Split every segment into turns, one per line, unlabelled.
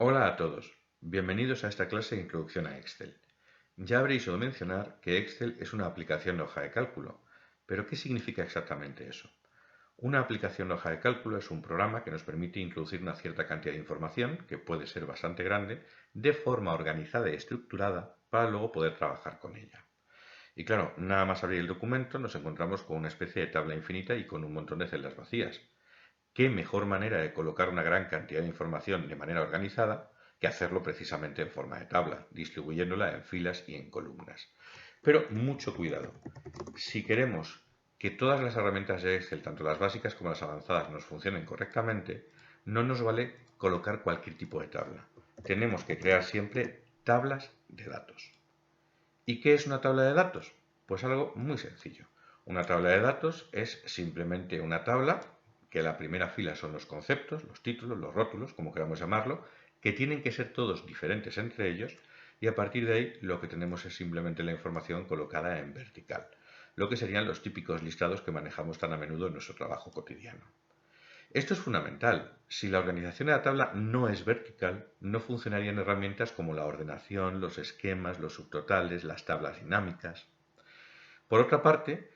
Hola a todos, bienvenidos a esta clase de Introducción a Excel. Ya habréis oído mencionar que Excel es una aplicación de hoja de cálculo, pero ¿qué significa exactamente eso? Una aplicación de hoja de cálculo es un programa que nos permite introducir una cierta cantidad de información, que puede ser bastante grande, de forma organizada y estructurada para luego poder trabajar con ella. Y claro, nada más abrir el documento nos encontramos con una especie de tabla infinita y con un montón de celdas vacías. ¿Qué mejor manera de colocar una gran cantidad de información de manera organizada que hacerlo precisamente en forma de tabla, distribuyéndola en filas y en columnas? Pero mucho cuidado. Si queremos que todas las herramientas de Excel, tanto las básicas como las avanzadas, nos funcionen correctamente, no nos vale colocar cualquier tipo de tabla. Tenemos que crear siempre tablas de datos. ¿Y qué es una tabla de datos? Pues algo muy sencillo. Una tabla de datos es simplemente una tabla que la primera fila son los conceptos, los títulos, los rótulos, como queramos llamarlo, que tienen que ser todos diferentes entre ellos y a partir de ahí lo que tenemos es simplemente la información colocada en vertical, lo que serían los típicos listados que manejamos tan a menudo en nuestro trabajo cotidiano. Esto es fundamental. Si la organización de la tabla no es vertical, no funcionarían herramientas como la ordenación, los esquemas, los subtotales, las tablas dinámicas. Por otra parte,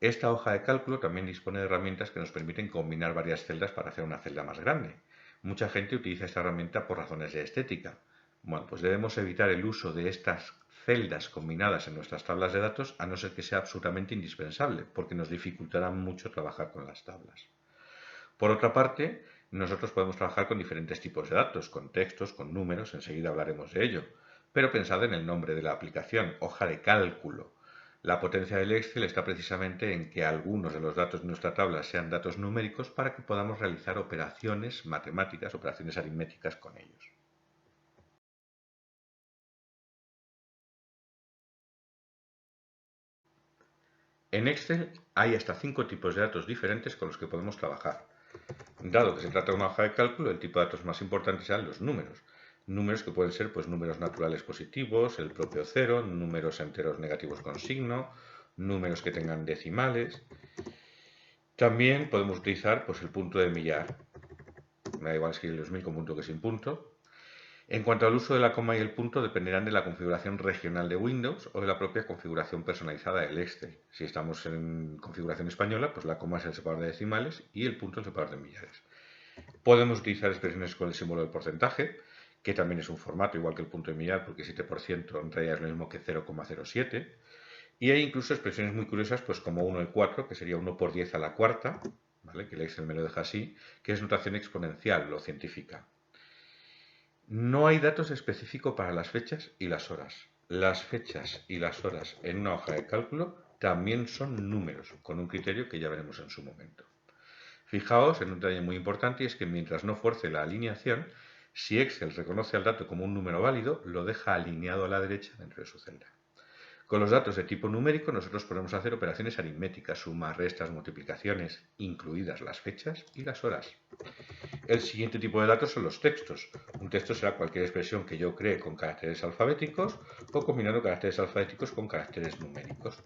esta hoja de cálculo también dispone de herramientas que nos permiten combinar varias celdas para hacer una celda más grande. Mucha gente utiliza esta herramienta por razones de estética. Bueno, pues debemos evitar el uso de estas celdas combinadas en nuestras tablas de datos a no ser que sea absolutamente indispensable, porque nos dificultará mucho trabajar con las tablas. Por otra parte, nosotros podemos trabajar con diferentes tipos de datos, con textos, con números, enseguida hablaremos de ello. Pero pensad en el nombre de la aplicación, hoja de cálculo. La potencia del Excel está precisamente en que algunos de los datos de nuestra tabla sean datos numéricos para que podamos realizar operaciones matemáticas, operaciones aritméticas con ellos. En Excel hay hasta 5 tipos de datos diferentes con los que podemos trabajar. Dado que se trata de una hoja de cálculo, el tipo de datos más importantes serán los números. Números que pueden ser pues, números naturales positivos, el propio cero, números enteros negativos con signo, números que tengan decimales. También podemos utilizar pues, el punto de millar. Me da igual escribir los 1000 con punto que sin punto. En cuanto al uso de la coma y el punto, dependerán de la configuración regional de Windows o de la propia configuración personalizada del Excel. Si estamos en configuración española, pues la coma es el separador de decimales y el punto el separador de millares. Podemos utilizar expresiones con el símbolo del porcentaje, que también es un formato igual que el punto de millar, porque 7% en realidad es lo mismo que 0,07. Y hay incluso expresiones muy curiosas, pues como 1 y 4, que sería 1 por 10 a la cuarta, ¿vale? Que el Excel me lo deja así, que es notación exponencial, lo científica. No hay datos específicos para las fechas y las horas. Las fechas y las horas en una hoja de cálculo también son números, con un criterio que ya veremos en su momento. Fijaos en un detalle muy importante y es que mientras no fuerce la alineación, si Excel reconoce al dato como un número válido, lo deja alineado a la derecha dentro de su celda. Con los datos de tipo numérico nosotros podemos hacer operaciones aritméticas, sumas, restas, multiplicaciones, incluidas las fechas y las horas. El siguiente tipo de datos son los textos. Un texto será cualquier expresión que yo cree con caracteres alfabéticos o combinando caracteres alfabéticos con caracteres numéricos.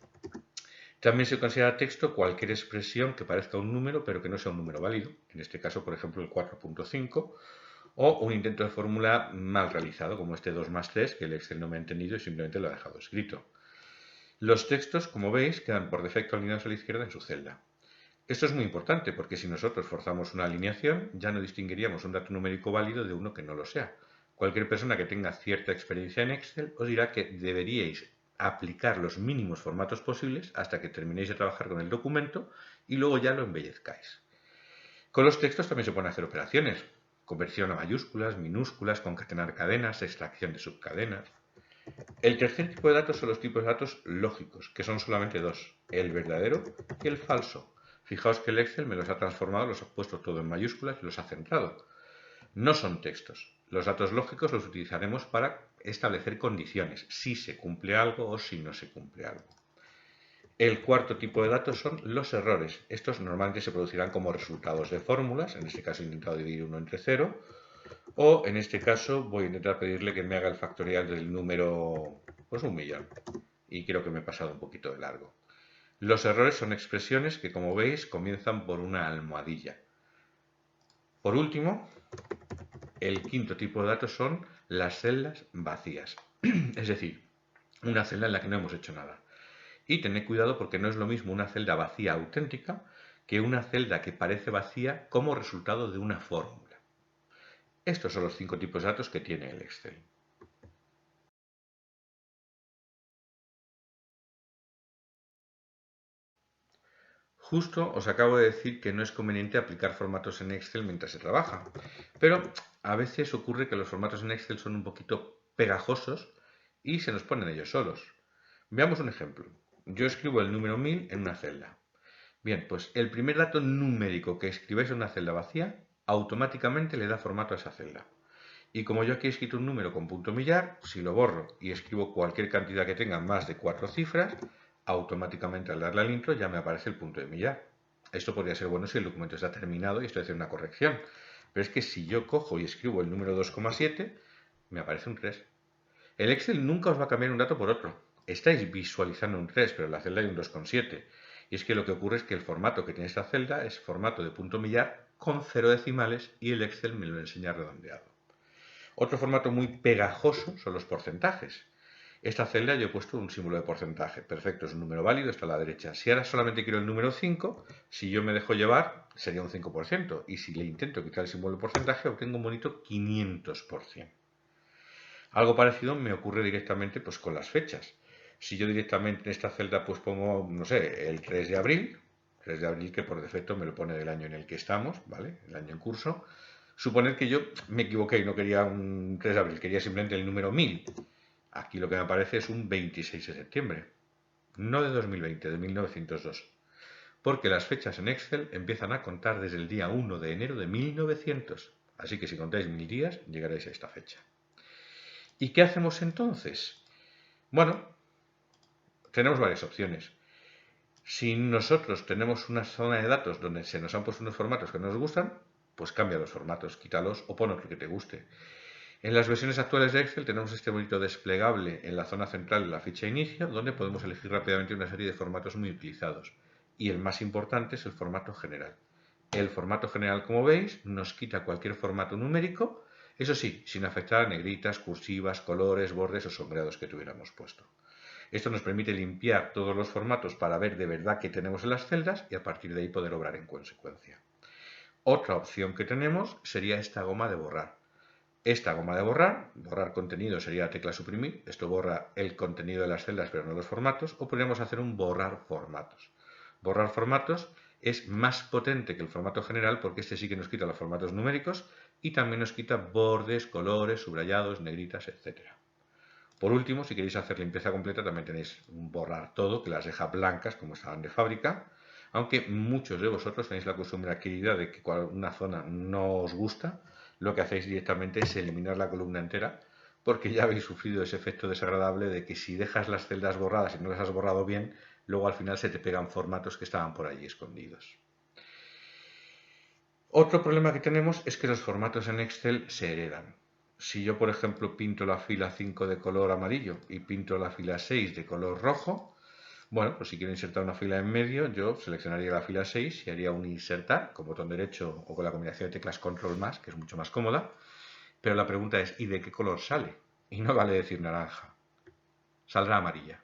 También se considera texto cualquier expresión que parezca un número pero que no sea un número válido, en este caso por ejemplo el 4.5, o un intento de fórmula mal realizado como este 2 más 3 que el Excel no me ha entendido y simplemente lo ha dejado escrito. Los textos, como veis, quedan por defecto alineados a la izquierda en su celda. Esto es muy importante porque si nosotros forzamos una alineación ya no distinguiríamos un dato numérico válido de uno que no lo sea. Cualquier persona que tenga cierta experiencia en Excel os dirá que deberíais aplicar los mínimos formatos posibles hasta que terminéis de trabajar con el documento y luego ya lo embellezcáis. Con los textos también se pueden hacer operaciones, conversión a mayúsculas, minúsculas, concatenar cadenas, extracción de subcadenas. El tercer tipo de datos son los tipos de datos lógicos, que son solamente dos, el verdadero y el falso. Fijaos que el Excel me los ha transformado, los ha puesto todo en mayúsculas y los ha centrado. No son textos. Los datos lógicos los utilizaremos para establecer condiciones, si se cumple algo o si no se cumple algo. El cuarto tipo de datos son los errores. Estos normalmente se producirán como resultados de fórmulas, en este caso he intentado dividir 1 entre 0, o en este caso voy a intentar pedirle que me haga el factorial del número, pues 1.000.000, y creo que me he pasado un poquito de largo. Los errores son expresiones que, como veis, comienzan por una almohadilla. Por último, El quinto tipo de datos son las celdas vacías, es decir, una celda en la que no hemos hecho nada. Y tened cuidado porque no es lo mismo una celda vacía auténtica que una celda que parece vacía como resultado de una fórmula. Estos son los 5 tipos de datos que tiene el Excel. Justo os acabo de decir que no es conveniente aplicar formatos en Excel mientras se trabaja, pero a veces ocurre que los formatos en Excel son un poquito pegajosos y se nos ponen ellos solos. Veamos un ejemplo. Yo escribo el número 1000 en una celda. Bien, pues el primer dato numérico que escribáis en una celda vacía, automáticamente le da formato a esa celda. Y como yo aquí he escrito un número con punto millar, si lo borro y escribo cualquier cantidad que tenga más de 4 cifras, automáticamente al darle al intro ya me aparece el punto de millar. Esto podría ser bueno si el documento está terminado y estoy haciendo una corrección. Pero es que si yo cojo y escribo el número 2,7, me aparece un 3. El Excel nunca os va a cambiar un dato por otro. Estáis visualizando un 3, pero en la celda hay un 2,7. Y es que lo que ocurre es que el formato que tiene esta celda es formato de punto millar con 0 decimales y el Excel me lo enseña redondeado. Otro formato muy pegajoso son los porcentajes. Esta celda yo he puesto un símbolo de porcentaje. Perfecto, es un número válido, está a la derecha. Si ahora solamente quiero el número 5, si yo me dejo llevar, sería un 5%. Y si le intento quitar el símbolo de porcentaje, obtengo un bonito 500%. Algo parecido me ocurre directamente pues, con las fechas. Si yo directamente en esta celda pues pongo, no sé, el 3 de abril, 3 de abril que por defecto me lo pone del año en el que estamos, ¿vale? El año en curso. Suponer que yo me equivoqué y no quería un 3 de abril, quería simplemente el número 1000. Aquí lo que me aparece es un 26 de septiembre, no de 2020, de 1902. Porque las fechas en Excel empiezan a contar desde el día 1 de enero de 1900. Así que si contáis 1000 días, llegaréis a esta fecha. ¿Y qué hacemos entonces? Bueno, tenemos varias opciones. Si nosotros tenemos una zona de datos donde se nos han puesto unos formatos que no nos gustan, pues cambia los formatos, quítalos o pon otro que te guste. En las versiones actuales de Excel tenemos este bonito desplegable en la zona central de la ficha inicio, donde podemos elegir rápidamente una serie de formatos muy utilizados. Y el más importante es el formato general. El formato general, como veis, nos quita cualquier formato numérico, eso sí, sin afectar a negritas, cursivas, colores, bordes o sombreados que tuviéramos puesto. Esto nos permite limpiar todos los formatos para ver de verdad qué tenemos en las celdas y a partir de ahí poder obrar en consecuencia. Otra opción que tenemos sería esta goma de borrar. Esta goma de borrar, borrar contenido sería la tecla suprimir, esto borra el contenido de las celdas pero no los formatos, o podríamos hacer un borrar formatos. Borrar formatos es más potente que el formato general porque este sí que nos quita los formatos numéricos y también nos quita bordes, colores, subrayados, negritas, etc. Por último, si queréis hacer limpieza completa, también tenéis un borrar todo, que las deja blancas como estaban de fábrica, aunque muchos de vosotros tenéis la costumbre adquirida de que cuando una zona no os gusta, lo que hacéis directamente es eliminar la columna entera, porque ya habéis sufrido ese efecto desagradable de que si dejas las celdas borradas y no las has borrado bien, luego al final se te pegan formatos que estaban por allí escondidos. Otro problema que tenemos es que los formatos en Excel se heredan. Si yo, por ejemplo, pinto la fila 5 de color amarillo y pinto la fila 6 de color rojo, bueno, pues si quiero insertar una fila en medio, yo seleccionaría la fila 6 y haría un insertar con botón derecho o con la combinación de teclas control más, que es mucho más cómoda. Pero la pregunta es, ¿y de qué color sale? Y no vale decir naranja. Saldrá amarilla.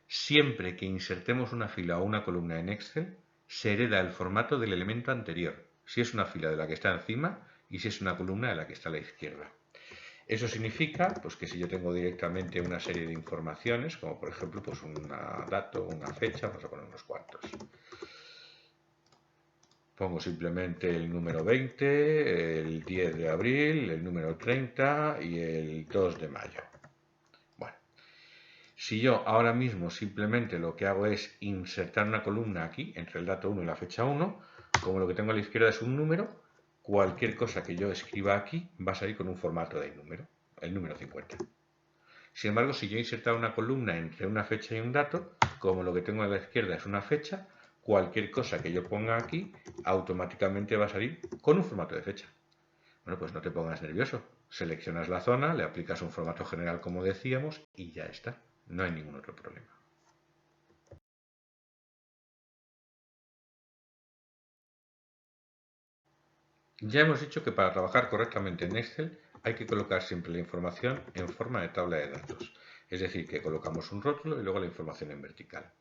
Siempre que insertemos una fila o una columna en Excel, se hereda el formato del elemento anterior, si es una fila de la que está encima y si es una columna de la que está a la izquierda. Eso significa pues, que si yo tengo directamente una serie de informaciones, como por ejemplo pues, un dato, una fecha, vamos a poner unos cuantos. Pongo simplemente el número 20, el 10 de abril, el número 30 y el 2 de mayo. Bueno, si yo ahora mismo simplemente lo que hago es insertar una columna aquí, entre el dato 1 y la fecha 1, como lo que tengo a la izquierda es un número, cualquier cosa que yo escriba aquí va a salir con un formato de número, el número 50. Sin embargo, si yo insertara una columna entre una fecha y un dato, como lo que tengo a la izquierda es una fecha, cualquier cosa que yo ponga aquí automáticamente va a salir con un formato de fecha. Bueno, pues no te pongas nervioso. Seleccionas la zona, le aplicas un formato general como decíamos y ya está. No hay ningún otro problema. Ya hemos dicho que para trabajar correctamente en Excel hay que colocar siempre la información en forma de tabla de datos. Es decir, que colocamos un rótulo y luego la información en vertical.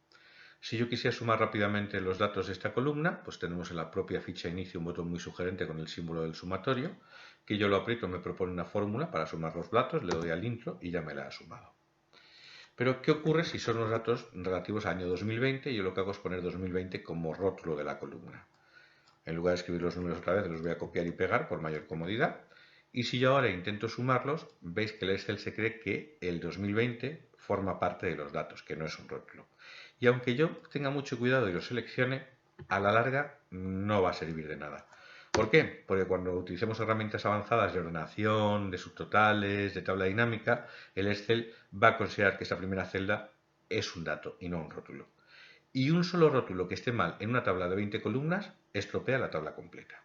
Si yo quisiera sumar rápidamente los datos de esta columna, pues tenemos en la propia ficha de inicio un botón muy sugerente con el símbolo del sumatorio, que yo lo aprieto, me propone una fórmula para sumar los datos, le doy al intro y ya me la ha sumado. Pero, ¿qué ocurre si son los datos relativos al año 2020 y yo lo que hago es poner 2020 como rótulo de la columna? En lugar de escribir los números otra vez, los voy a copiar y pegar por mayor comodidad. Y si yo ahora intento sumarlos, veis que el Excel se cree que el 2020 forma parte de los datos, que no es un rótulo. Y aunque yo tenga mucho cuidado y lo seleccione, a la larga no va a servir de nada. ¿Por qué? Porque cuando utilicemos herramientas avanzadas de ordenación, de subtotales, de tabla dinámica, el Excel va a considerar que esta primera celda es un dato y no un rótulo. Y un solo rótulo que esté mal en una tabla de 20 columnas estropea la tabla completa.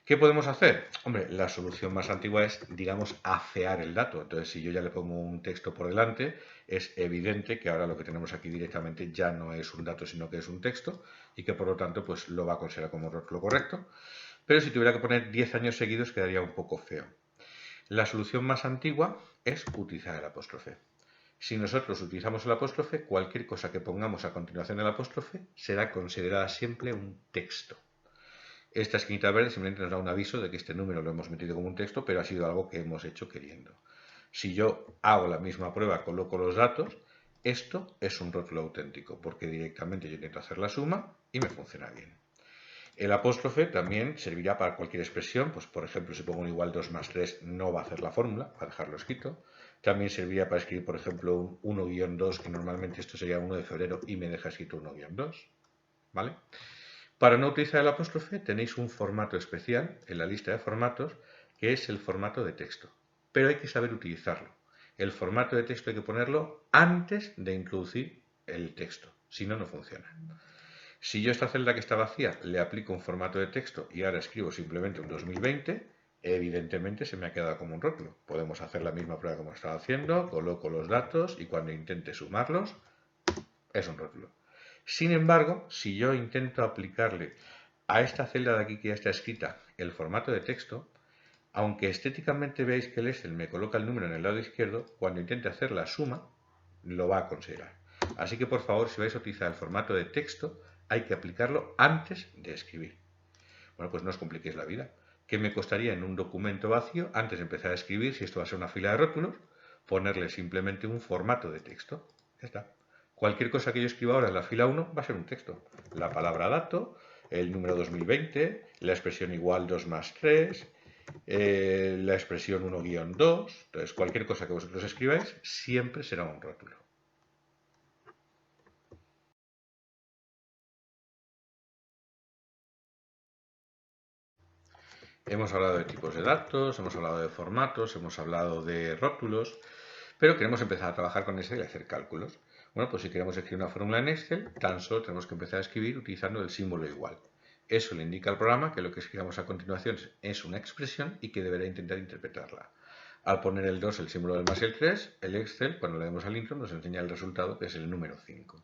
¿Qué podemos hacer? Hombre, la solución más antigua es, digamos, afear el dato. Entonces, si yo ya le pongo un texto por delante, es evidente que ahora lo que tenemos aquí directamente ya no es un dato, sino que es un texto y que por lo tanto pues lo va a considerar como rótulo correcto. Pero si tuviera que poner 10 años seguidos quedaría un poco feo. La solución más antigua es utilizar el apóstrofe. Si nosotros utilizamos el apóstrofe, cualquier cosa que pongamos a continuación del apóstrofe será considerada siempre un texto. Esta esquinita verde simplemente nos da un aviso de que este número lo hemos metido como un texto, pero ha sido algo que hemos hecho queriendo. Si yo hago la misma prueba, coloco los datos, esto es un rótulo auténtico, porque directamente yo intento hacer la suma y me funciona bien. El apóstrofe también servirá para cualquier expresión, pues por ejemplo si pongo un igual 2 más 3 no va a hacer la fórmula, va a dejarlo escrito. También serviría para escribir por ejemplo un 1-2, que normalmente esto sería 1 de febrero y me deja escrito 1-2, ¿vale? Para no utilizar el apóstrofe tenéis un formato especial en la lista de formatos que es el formato de texto, pero hay que saber utilizarlo. El formato de texto hay que ponerlo antes de introducir el texto, si no, no funciona. Si yo a esta celda que está vacía le aplico un formato de texto y ahora escribo simplemente un 2020, evidentemente se me ha quedado como un rótulo. Podemos hacer la misma prueba como estaba haciendo, coloco los datos y cuando intente sumarlos, es un rótulo. Sin embargo, si yo intento aplicarle a esta celda de aquí que ya está escrita el formato de texto, aunque estéticamente veáis que el Excel me coloca el número en el lado izquierdo, cuando intente hacer la suma, lo va a considerar. Así que por favor, si vais a utilizar el formato de texto, hay que aplicarlo antes de escribir. Bueno, pues no os compliquéis la vida. ¿Qué me costaría en un documento vacío, antes de empezar a escribir, si esto va a ser una fila de rótulos, ponerle simplemente un formato de texto? Ya está. Cualquier cosa que yo escriba ahora en la fila 1 va a ser un texto. La palabra dato, el número 2020, la expresión igual 2 más 3, la expresión 1-2. Entonces, cualquier cosa que vosotros escribáis siempre será un rótulo. Hemos hablado de tipos de datos, hemos hablado de formatos, hemos hablado de rótulos, pero queremos empezar a trabajar con Excel y hacer cálculos. Bueno, pues si queremos escribir una fórmula en Excel, tan solo tenemos que empezar a escribir utilizando el símbolo igual. Eso le indica al programa que lo que escribamos a continuación es una expresión y que deberá intentar interpretarla. Al poner el 2, el símbolo del más y el 3, el Excel, cuando le demos al intro, nos enseña el resultado, que es el número 5.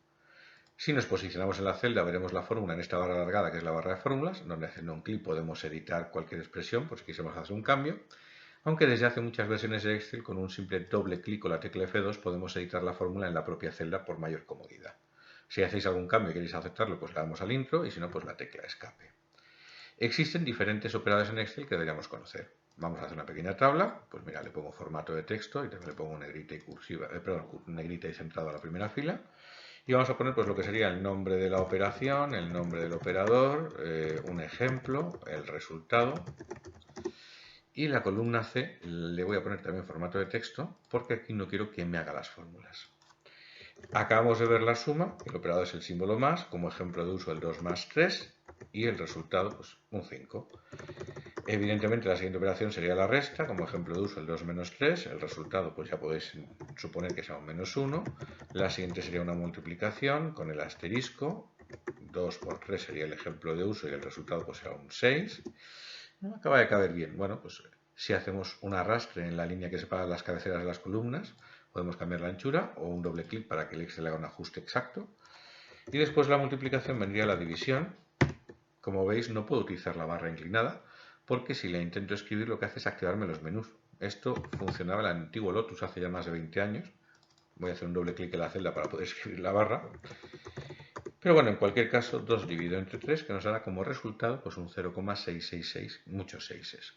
Si nos posicionamos en la celda, veremos la fórmula en esta barra alargada, que es la barra de fórmulas, donde haciendo un clic podemos editar cualquier expresión, por si quisiéramos hacer un cambio. Aunque desde hace muchas versiones de Excel, con un simple doble clic o la tecla F2, podemos editar la fórmula en la propia celda por mayor comodidad. Si hacéis algún cambio y queréis aceptarlo, pues le damos al intro, y si no, pues la tecla escape. Existen diferentes operadores en Excel que deberíamos conocer. Vamos a hacer una pequeña tabla, pues mira, le pongo formato de texto y también le pongo negrita y cursiva, negrita y centrado a la primera fila. Y vamos a poner pues lo que sería el nombre de la operación, el nombre del operador, un ejemplo, el resultado. Y la columna C le voy a poner también formato de texto porque aquí no quiero que me haga las fórmulas. Acabamos de ver la suma, el operador es el símbolo más, como ejemplo de uso el 2 más 3 y el resultado pues un 5. Evidentemente la siguiente operación sería la resta, como ejemplo de uso el 2 menos 3, el resultado pues ya podéis suponer que sea un menos 1. La siguiente sería una multiplicación con el asterisco, 2 por 3 sería el ejemplo de uso y el resultado pues será un 6. No acaba de caber bien. Bueno, pues si hacemos un arrastre en la línea que separa las cabeceras de las columnas, podemos cambiar la anchura o un doble clic para que el Excel haga un ajuste exacto. Y después de la multiplicación vendría la división. Como veis, no puedo utilizar la barra inclinada porque si le intento escribir lo que hace es activarme los menús. Esto funcionaba en el antiguo Lotus hace ya más de 20 años. Voy a hacer un doble clic en la celda para poder escribir la barra. Pero bueno, en cualquier caso, 2 dividido entre 3, que nos dará como resultado pues un 0,666, muchos seises.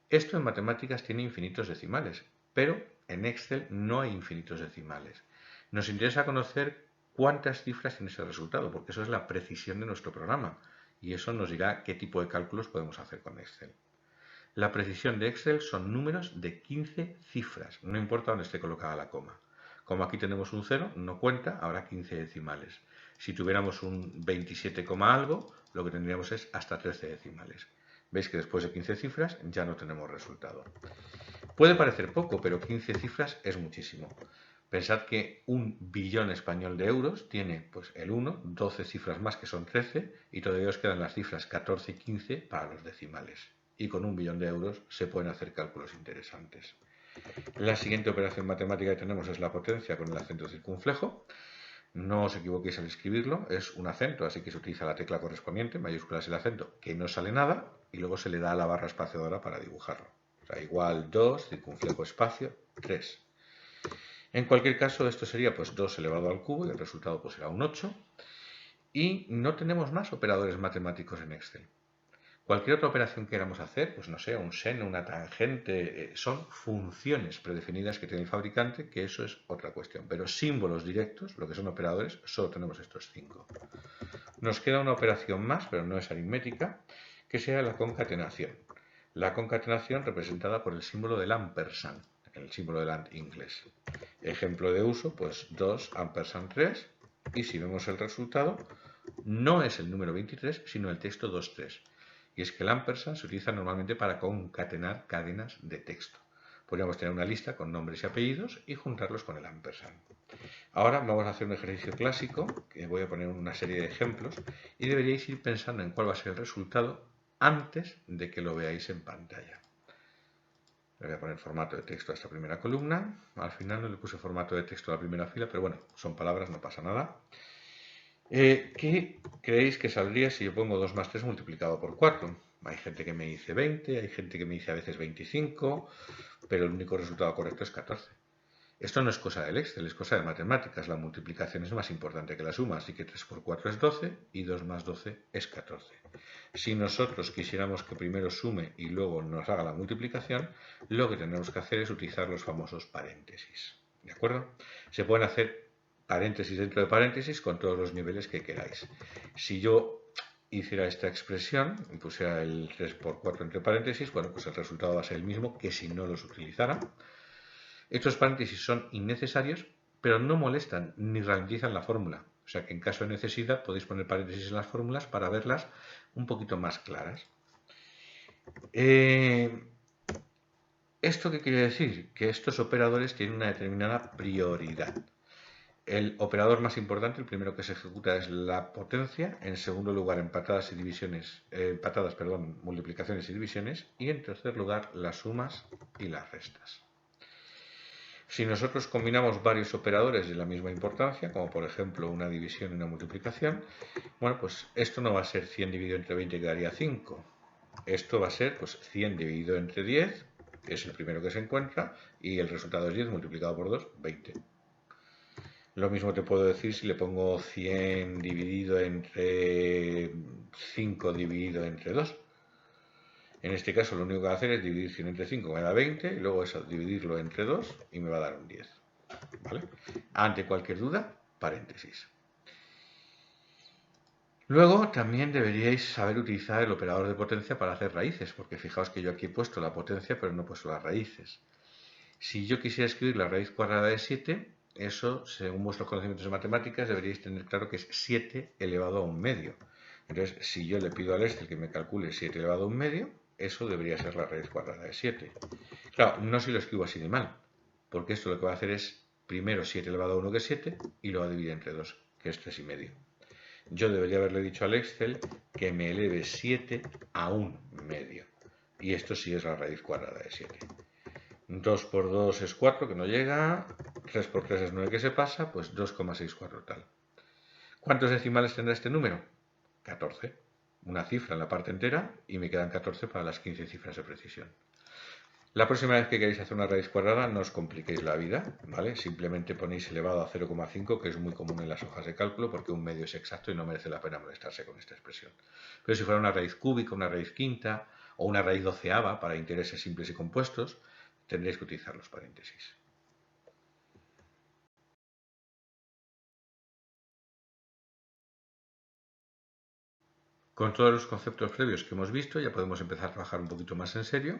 Esto en matemáticas tiene infinitos decimales, pero en Excel no hay infinitos decimales. Nos interesa conocer cuántas cifras tiene ese resultado, porque eso es la precisión de nuestro programa, y eso nos dirá qué tipo de cálculos podemos hacer con Excel. La precisión de Excel son números de 15 cifras, no importa dónde esté colocada la coma. Como aquí tenemos un 0, no cuenta, habrá 15 decimales. Si tuviéramos un 27, algo, lo que tendríamos es hasta 13 decimales. Veis que después de 15 cifras ya no tenemos resultado. Puede parecer poco, pero 15 cifras es muchísimo. Pensad que 1.000.000.000 español de euros tiene pues el 1, 12 cifras más que son 13 y todavía os quedan las cifras 14 y 15 para los decimales. Y con 1.000.000.000 de euros se pueden hacer cálculos interesantes. La siguiente operación matemática que tenemos es la potencia con el acento circunflejo. No os equivoquéis al escribirlo, es un acento, así que se utiliza la tecla correspondiente, mayúsculas el acento, que no sale nada, y luego se le da a la barra espaciadora para dibujarlo. O sea, igual 2, circunflejo espacio, 3. En cualquier caso, esto sería pues 2 elevado al cubo y el resultado pues será un 8. Y no tenemos más operadores matemáticos en Excel. Cualquier otra operación que queramos hacer, pues no sé, un seno, una tangente, son funciones predefinidas que tiene el fabricante, que eso es otra cuestión. Pero símbolos directos, lo que son operadores, solo tenemos estos 5. Nos queda una operación más, pero no es aritmética, que sea la concatenación. La concatenación representada por el símbolo del ampersand, el símbolo del AND inglés. Ejemplo de uso, pues 2 ampersand 3, y si vemos el resultado, no es el número 23, sino el texto 23. Y es que el ampersand se utiliza normalmente para concatenar cadenas de texto. Podríamos tener una lista con nombres y apellidos y juntarlos con el ampersand. Ahora vamos a hacer un ejercicio clásico, que voy a poner una serie de ejemplos, y deberíais ir pensando en cuál va a ser el resultado antes de que lo veáis en pantalla. Le voy a poner formato de texto a esta primera columna. Al final no le puse formato de texto a la primera fila, pero bueno, son palabras, no pasa nada. ¿Qué creéis que saldría si yo pongo 2 más 3 multiplicado por 4? Hay gente que me dice 20, hay gente que me dice a veces 25, pero el único resultado correcto es 14. Esto no es cosa del Excel, es cosa de matemáticas. La multiplicación es más importante que la suma, así que 3 por 4 es 12 y 2 más 12 es 14. Si nosotros quisiéramos que primero sume y luego nos haga la multiplicación, lo que tenemos que hacer es utilizar los famosos paréntesis. ¿De acuerdo? Se pueden hacer paréntesis dentro de paréntesis con todos los niveles que queráis. Si yo hiciera esta expresión y pusiera el 3 por 4 entre paréntesis, bueno, pues el resultado va a ser el mismo que si no los utilizara. Estos paréntesis son innecesarios, pero no molestan ni ralentizan la fórmula. O sea que en caso de necesidad podéis poner paréntesis en las fórmulas para verlas un poquito más claras. ¿Esto qué quiere decir? Que estos operadores tienen una determinada prioridad. El operador más importante, el primero que se ejecuta es la potencia, en segundo lugar multiplicaciones y divisiones, y en tercer lugar las sumas y las restas. Si nosotros combinamos varios operadores de la misma importancia, como por ejemplo una división y una multiplicación, bueno, pues esto no va a ser 100 dividido entre 20 que daría 5. Esto va a ser pues 100 dividido entre 10, que es el primero que se encuentra, y el resultado es 10 multiplicado por 2, 20. Lo mismo te puedo decir si le pongo 100 dividido entre 5 dividido entre 2. En este caso lo único que va a hacer es dividir 100 entre 5, me da 20, y luego eso, dividirlo entre 2 y me va a dar un 10. ¿Vale? Ante cualquier duda, paréntesis. Luego también deberíais saber utilizar el operador de potencia para hacer raíces, porque fijaos que yo aquí he puesto la potencia pero no he puesto las raíces. Si yo quisiera escribir la raíz cuadrada de 7, eso, según vuestros conocimientos de matemáticas, deberíais tener claro que es 7 elevado a un medio. Entonces, si yo le pido al Excel que me calcule 7 elevado a un medio, eso debería ser la raíz cuadrada de 7. Claro, no si lo escribo así de mal, porque esto lo que va a hacer es primero 7 elevado a 1 que es 7 y lo va a dividir entre 2, que es 3 y medio. Yo debería haberle dicho al Excel que me eleve 7 a un medio. Y esto sí es la raíz cuadrada de 7. 2 por 2 es 4, que no llega. 3 por 3 es 9, que se pasa. Pues 2,64 tal. ¿Cuántos decimales tendrá este número? 14. una cifra en la parte entera y me quedan 14 para las 15 cifras de precisión. La próxima vez que queréis hacer una raíz cuadrada no os compliquéis la vida, ¿vale? Simplemente ponéis elevado a 0,5, que es muy común en las hojas de cálculo porque un medio es exacto y no merece la pena molestarse con esta expresión. Pero si fuera una raíz cúbica, una raíz quinta o una raíz doceava para intereses simples y compuestos, tendréis que utilizar los paréntesis. Con todos los conceptos previos que hemos visto ya podemos empezar a trabajar un poquito más en serio.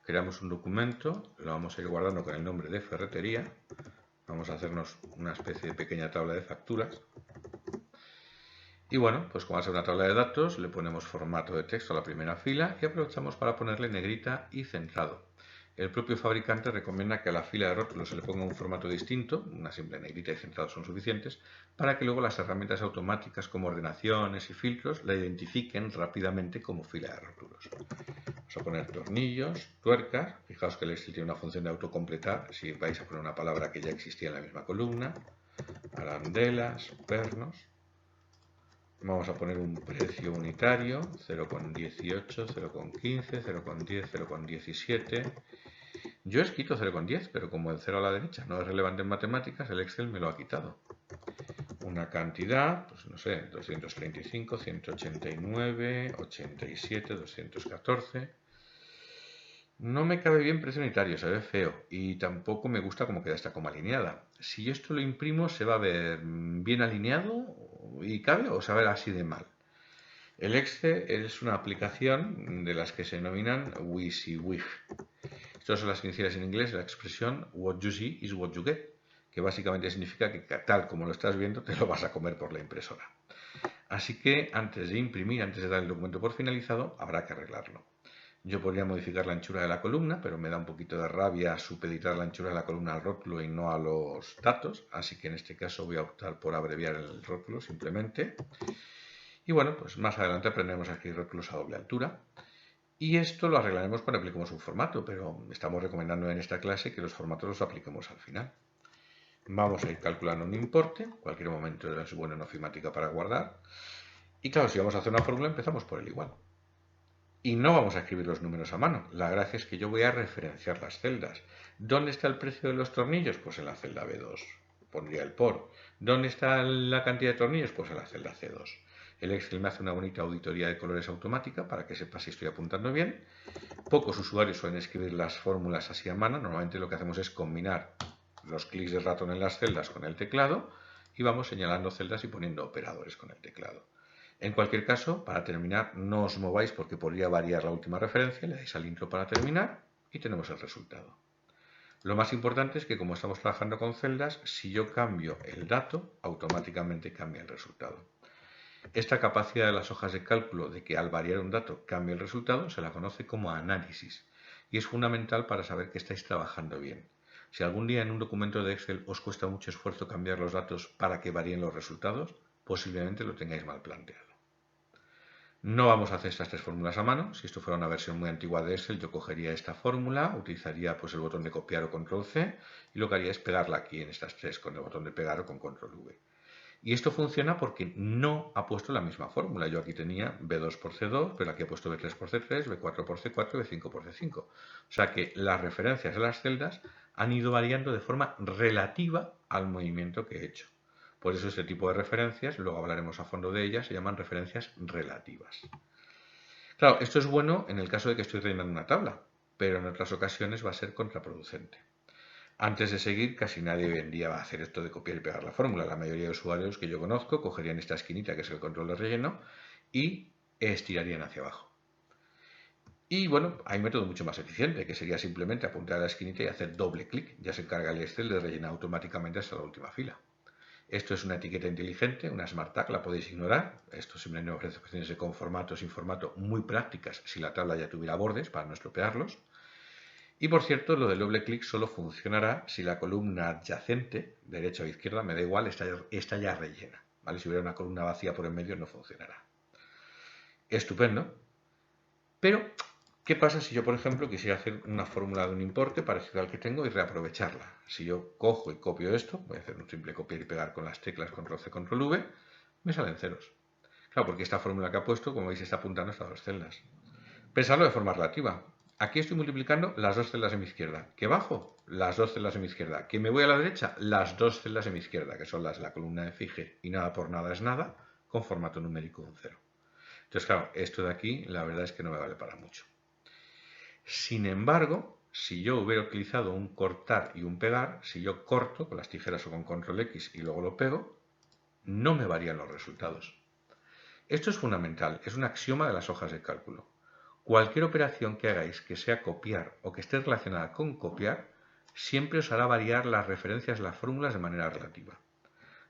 Creamos un documento, lo vamos a ir guardando con el nombre de ferretería. Vamos a hacernos una especie de pequeña tabla de facturas. Y bueno, pues como va a ser una tabla de datos, le ponemos formato de texto a la primera fila y aprovechamos para ponerle negrita y centrado. El propio fabricante recomienda que a la fila de rótulos se le ponga un formato distinto, una simple negrita y centrado son suficientes, para que luego las herramientas automáticas como ordenaciones y filtros la identifiquen rápidamente como fila de rótulos. Vamos a poner tornillos, tuercas, fijaos que el Excel tiene una función de autocompletar si vais a poner una palabra que ya existía en la misma columna, arandelas, pernos. Vamos a poner un precio unitario, 0,18, 0,15, 0,10, 0,17. Yo he escrito 0,10, pero como el 0 a la derecha no es relevante en matemáticas, el Excel me lo ha quitado. Una cantidad, pues no sé, 235, 189, 87, 214. No me cabe bien precio unitario, se ve feo y tampoco me gusta cómo queda esta coma alineada. Si yo esto lo imprimo, ¿se va a ver bien alineado y cabe o se va a ver así de mal? El Excel es una aplicación de las que se denominan WYSIWYG. Estas son las iniciales en inglés de la expresión what you see is what you get, que básicamente significa que tal como lo estás viendo te lo vas a comer por la impresora. Así que antes de imprimir, antes de dar el documento por finalizado, habrá que arreglarlo. Yo podría modificar la anchura de la columna, pero me da un poquito de rabia supeditar la anchura de la columna al rótulo y no a los datos, así que en este caso voy a optar por abreviar el rótulo simplemente. Y bueno, pues más adelante aprenderemos a escribir rótulos a doble altura. Y esto lo arreglaremos cuando apliquemos un formato, pero estamos recomendando en esta clase que los formatos los apliquemos al final. Vamos a ir calculando un importe, cualquier momento es bueno en ofimática para guardar. Y claro, si vamos a hacer una fórmula empezamos por el igual. Y no vamos a escribir los números a mano. La gracia es que yo voy a referenciar las celdas. ¿Dónde está el precio de los tornillos? Pues en la celda B2. Pondría el por. ¿Dónde está la cantidad de tornillos? Pues en la celda C2. El Excel me hace una bonita auditoría de colores automática para que sepa si estoy apuntando bien. Pocos usuarios suelen escribir las fórmulas así a mano. Normalmente lo que hacemos es combinar los clics de ratón en las celdas con el teclado y vamos señalando celdas y poniendo operadores con el teclado. En cualquier caso, para terminar, no os mováis porque podría variar la última referencia, le dais al intro para terminar y tenemos el resultado. Lo más importante es que como estamos trabajando con celdas, si yo cambio el dato, automáticamente cambia el resultado. Esta capacidad de las hojas de cálculo de que al variar un dato cambie el resultado se la conoce como análisis y es fundamental para saber que estáis trabajando bien. Si algún día en un documento de Excel os cuesta mucho esfuerzo cambiar los datos para que varíen los resultados, posiblemente lo tengáis mal planteado. No vamos a hacer estas tres fórmulas a mano. Si esto fuera una versión muy antigua de Excel, yo cogería esta fórmula, utilizaría pues el botón de copiar o control C y lo que haría es pegarla aquí en estas tres con el botón de pegar o con control V. Y esto funciona porque no ha puesto la misma fórmula. Yo aquí tenía B2 por C2, pero aquí he puesto B3 por C3, B4 por C4 y B5 por C5. O sea que las referencias de las celdas han ido variando de forma relativa al movimiento que he hecho. Por eso este tipo de referencias, luego hablaremos a fondo de ellas, se llaman referencias relativas. Claro, esto es bueno en el caso de que estoy rellenando una tabla, pero en otras ocasiones va a ser contraproducente. Antes de seguir, casi nadie hoy en día va a hacer esto de copiar y pegar la fórmula. La mayoría de usuarios que yo conozco cogerían esta esquinita, que es el control de relleno, y estirarían hacia abajo. Y bueno, hay un método mucho más eficiente, que sería simplemente apuntar a la esquinita y hacer doble clic. Ya se encarga el Excel de rellenar automáticamente hasta la última fila. Esto es una etiqueta inteligente, una Smart Tag, la podéis ignorar. Esto simplemente ofrece opciones de con formato, sin formato, muy prácticas si la tabla ya tuviera bordes para no estropearlos. Y por cierto, lo del doble clic solo funcionará si la columna adyacente, derecha o izquierda, me da igual, está ya rellena. ¿Vale? Si hubiera una columna vacía por en medio no funcionará. Estupendo. Pero, ¿qué pasa si yo, por ejemplo, quisiera hacer una fórmula de un importe parecido al que tengo y reaprovecharla? Si yo cojo y copio esto, voy a hacer un simple copiar y pegar con las teclas Ctrl-C, Ctrl-V, me salen ceros. Claro, porque esta fórmula que ha puesto, como veis, está apuntando a estas dos celdas. Pensarlo de forma relativa. Aquí estoy multiplicando las dos celdas de mi izquierda. ¿Que bajo? Las dos celdas de mi izquierda. ¿Que me voy a la derecha? Las dos celdas de mi izquierda, que son las de la columna de Fige y nada por nada es nada, con formato numérico un 0. Entonces, claro, esto de aquí, la verdad es que no me vale para mucho. Sin embargo, si yo hubiera utilizado un cortar y un pegar, si yo corto con las tijeras o con control X y luego lo pego, no me varían los resultados. Esto es fundamental, es un axioma de las hojas de cálculo. Cualquier operación que hagáis que sea copiar o que esté relacionada con copiar, siempre os hará variar las referencias de las fórmulas de manera relativa.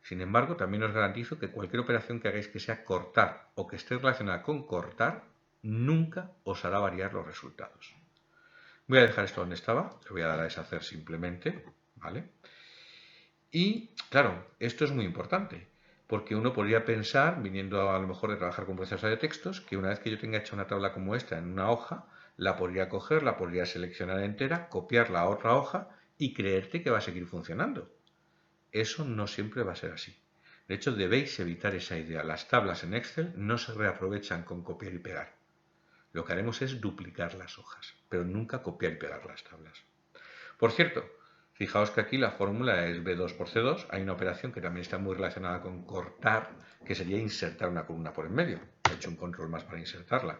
Sin embargo, también os garantizo que cualquier operación que hagáis que sea cortar o que esté relacionada con cortar, nunca os hará variar los resultados. Voy a dejar esto donde estaba, le voy a dar a deshacer simplemente, ¿vale? Y, claro, esto es muy importante, porque uno podría pensar, viniendo a lo mejor de trabajar con procesos de textos, que una vez que yo tenga hecha una tabla como esta en una hoja, la podría coger, la podría seleccionar entera, copiarla a otra hoja y creerte que va a seguir funcionando. Eso no siempre va a ser así. De hecho, debéis evitar esa idea. Las tablas en Excel no se reaprovechan con copiar y pegar. Lo que haremos es duplicar las hojas, pero nunca copiar y pegar las tablas. Por cierto, fijaos que aquí la fórmula es B2 por C2. Hay una operación que también está muy relacionada con cortar, que sería insertar una columna por en medio. He hecho un control más para insertarla.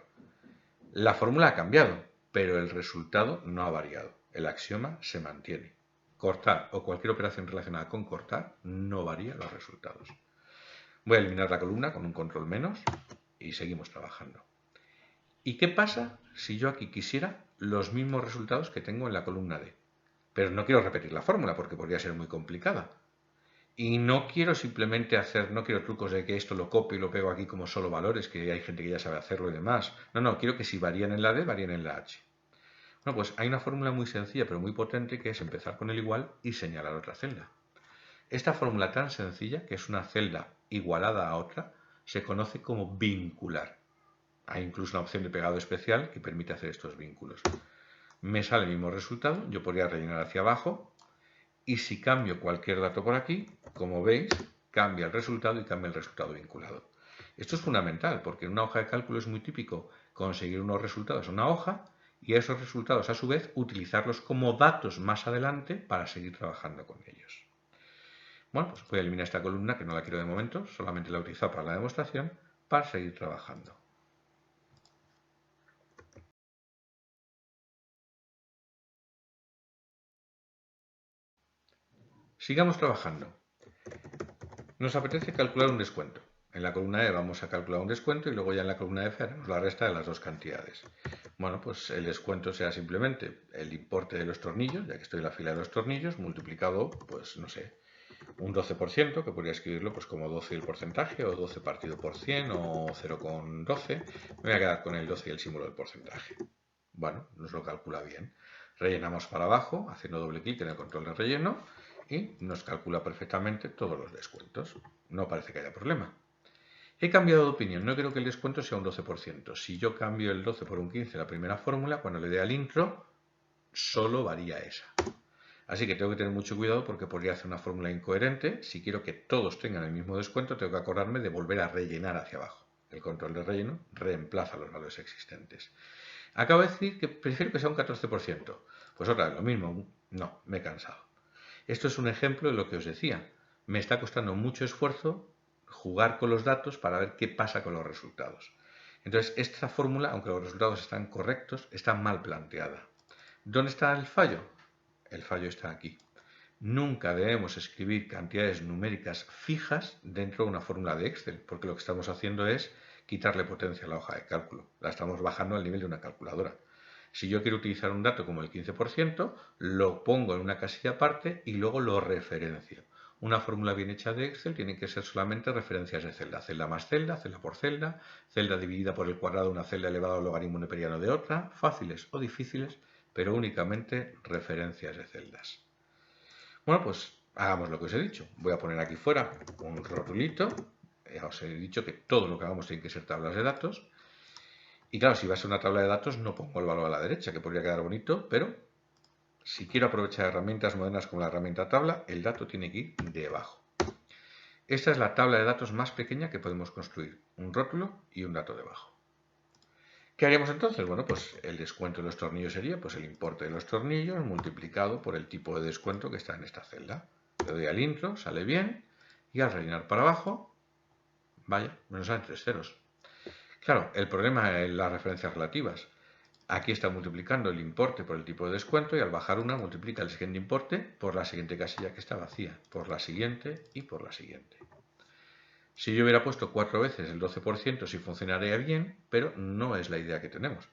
La fórmula ha cambiado, pero el resultado no ha variado. El axioma se mantiene. Cortar o cualquier operación relacionada con cortar no varía los resultados. Voy a eliminar la columna con un control menos y seguimos trabajando. ¿Y qué pasa si yo aquí quisiera los mismos resultados que tengo en la columna D? Pero no quiero repetir la fórmula porque podría ser muy complicada. Y no quiero simplemente no quiero trucos de que esto lo copio y lo pego aquí como solo valores, que hay gente que ya sabe hacerlo y demás. No, quiero que si varían en la D, varían en la H. Bueno, pues hay una fórmula muy sencilla pero muy potente que es empezar con el igual y señalar otra celda. Esta fórmula tan sencilla, que es una celda igualada a otra, se conoce como vincular. Hay incluso una opción de pegado especial que permite hacer estos vínculos. Me sale el mismo resultado, yo podría rellenar hacia abajo y si cambio cualquier dato por aquí, como veis, cambia el resultado y cambia el resultado vinculado. Esto es fundamental porque en una hoja de cálculo es muy típico conseguir unos resultados en una hoja y esos resultados a su vez utilizarlos como datos más adelante para seguir trabajando con ellos. Bueno, pues voy a eliminar esta columna que no la quiero de momento, solamente la he utilizado para la demostración para seguir trabajando. Sigamos trabajando. Nos apetece calcular un descuento. En la columna E vamos a calcular un descuento y luego ya en la columna F haremos la resta de las dos cantidades. Bueno, pues el descuento será simplemente el importe de los tornillos, ya que estoy en la fila de los tornillos, multiplicado, pues no sé, un 12%, que podría escribirlo pues como 12 el porcentaje, o 12 partido por 100, o 0,12. Me voy a quedar con el 12 y el símbolo del porcentaje. Bueno, nos lo calcula bien. Rellenamos para abajo, haciendo doble clic en el control de relleno, y nos calcula perfectamente todos los descuentos. No parece que haya problema. He cambiado de opinión, no creo que el descuento sea un 12%. Si yo cambio el 12 por un 15 la primera fórmula, cuando le dé al intro, solo varía esa. Así que tengo que tener mucho cuidado porque podría hacer una fórmula incoherente. Si quiero que todos tengan el mismo descuento, tengo que acordarme de volver a rellenar hacia abajo. El control de relleno reemplaza los valores existentes. Acabo de decir que prefiero que sea un 14%. Pues otra vez, lo mismo. No, me he cansado. Esto es un ejemplo de lo que os decía. Me está costando mucho esfuerzo jugar con los datos para ver qué pasa con los resultados. Entonces, esta fórmula, aunque los resultados están correctos, está mal planteada. ¿Dónde está el fallo? El fallo está aquí. Nunca debemos escribir cantidades numéricas fijas dentro de una fórmula de Excel, porque lo que estamos haciendo es quitarle potencia a la hoja de cálculo. La estamos bajando al nivel de una calculadora. Si yo quiero utilizar un dato como el 15%, lo pongo en una casilla aparte y luego lo referencio. Una fórmula bien hecha de Excel tiene que ser solamente referencias de celda. Celda más celda, celda por celda, celda dividida por el cuadrado de una celda elevado al logaritmo neperiano de otra, fáciles o difíciles, pero únicamente referencias de celdas. Bueno, pues hagamos lo que os he dicho. Voy a poner aquí fuera un rotulito. Ya os he dicho que todo lo que hagamos tiene que ser tablas de datos. Y claro, si va a ser una tabla de datos, no pongo el valor a la derecha, que podría quedar bonito, pero si quiero aprovechar herramientas modernas como la herramienta tabla, el dato tiene que ir debajo. Esta es la tabla de datos más pequeña que podemos construir, un rótulo y un dato debajo. ¿Qué haríamos entonces? Bueno, pues el descuento de los tornillos sería pues el importe de los tornillos multiplicado por el tipo de descuento que está en esta celda. Le doy al intro, sale bien, y al rellenar para abajo, vaya, me nos salen 3 ceros. Claro, el problema es las referencias relativas. Aquí está multiplicando el importe por el tipo de descuento y al bajar una multiplica el siguiente importe por la siguiente casilla que está vacía, por la siguiente y por la siguiente. Si yo hubiera puesto 4 veces el 12%, sí funcionaría bien, pero no es la idea que tenemos.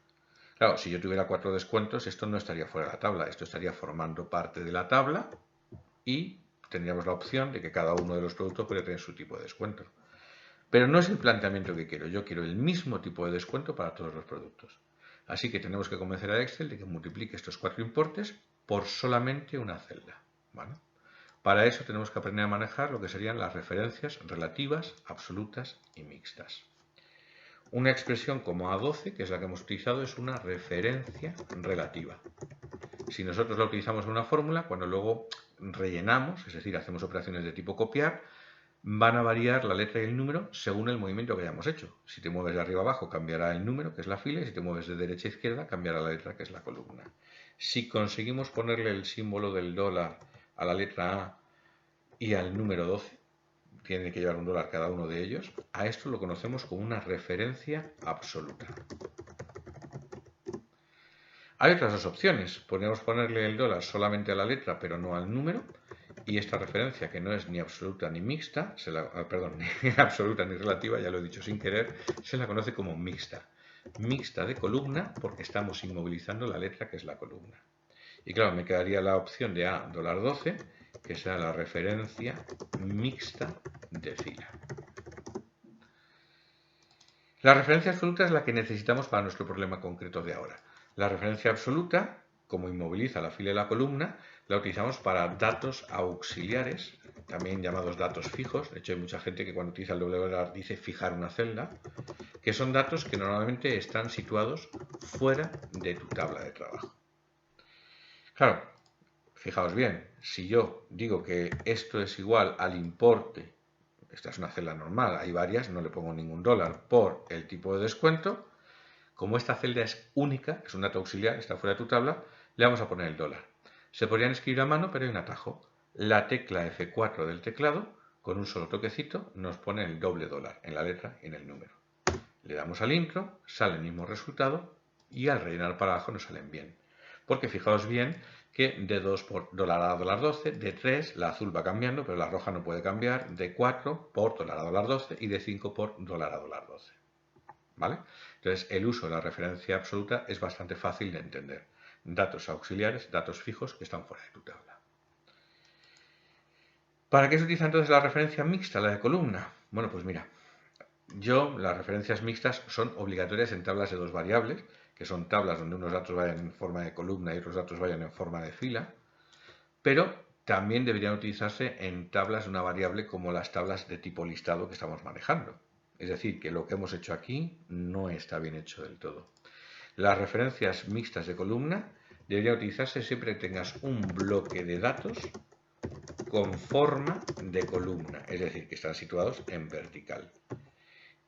Claro, si yo tuviera 4 descuentos, esto no estaría fuera de la tabla, esto estaría formando parte de la tabla y tendríamos la opción de que cada uno de los productos puede tener su tipo de descuento. Pero no es el planteamiento que quiero, yo quiero el mismo tipo de descuento para todos los productos. Así que tenemos que convencer a Excel de que multiplique estos 4 importes por solamente una celda. ¿Vale? Para eso tenemos que aprender a manejar lo que serían las referencias relativas, absolutas y mixtas. Una expresión como A12, que es la que hemos utilizado, es una referencia relativa. Si nosotros la utilizamos en una fórmula, cuando luego rellenamos, es decir, hacemos operaciones de tipo copiar, van a variar la letra y el número según el movimiento que hayamos hecho. Si te mueves de arriba a abajo, cambiará el número, que es la fila, y si te mueves de derecha a izquierda, cambiará la letra, que es la columna. Si conseguimos ponerle el símbolo del dólar a la letra A y al número 12, tiene que llevar un dólar cada uno de ellos, a esto lo conocemos como una referencia absoluta. Hay otras dos opciones. Podemos ponerle el dólar solamente a la letra, pero no al número. Y esta referencia, que no es ni absoluta ni mixta, ni absoluta ni relativa, ya lo he dicho sin querer, se la conoce como mixta. Mixta de columna porque estamos inmovilizando la letra que es la columna. Y claro, me quedaría la opción de A $12, que será la referencia mixta de fila. La referencia absoluta es la que necesitamos para nuestro problema concreto de ahora. La referencia absoluta, como inmoviliza la fila y la columna, la utilizamos para datos auxiliares, también llamados datos fijos. De hecho, hay mucha gente que cuando utiliza el $, dice fijar una celda, que son datos que normalmente están situados fuera de tu tabla de trabajo. Claro, fijaos bien, si yo digo que esto es igual al importe, esta es una celda normal, hay varias, no le pongo ningún dólar, por el tipo de descuento, como esta celda es única, es un dato auxiliar, está fuera de tu tabla, le vamos a poner el dólar. Se podrían escribir a mano, pero hay un atajo. La tecla F4 del teclado, con un solo toquecito, nos pone el doble dólar en la letra y en el número. Le damos al intro, sale el mismo resultado y al rellenar para abajo nos salen bien. Porque fijaos bien que de 2 por dólar a $12, de 3 la azul va cambiando, pero la roja no puede cambiar, de 4 por dólar a $12 y de 5 por dólar a $12. ¿Vale? Entonces, el uso de la referencia absoluta es bastante fácil de entender. Datos auxiliares, datos fijos que están fuera de tu tabla. ¿Para qué se utiliza entonces la referencia mixta, la de columna? Bueno, pues mira, las referencias mixtas son obligatorias en tablas de dos variables, que son tablas donde unos datos vayan en forma de columna y otros datos vayan en forma de fila, pero también deberían utilizarse en tablas de una variable como las tablas de tipo listado que estamos manejando. Es decir, que lo que hemos hecho aquí no está bien hecho del todo. Las referencias mixtas de columna deberían utilizarse siempre que tengas un bloque de datos con forma de columna, es decir, que están situados en vertical.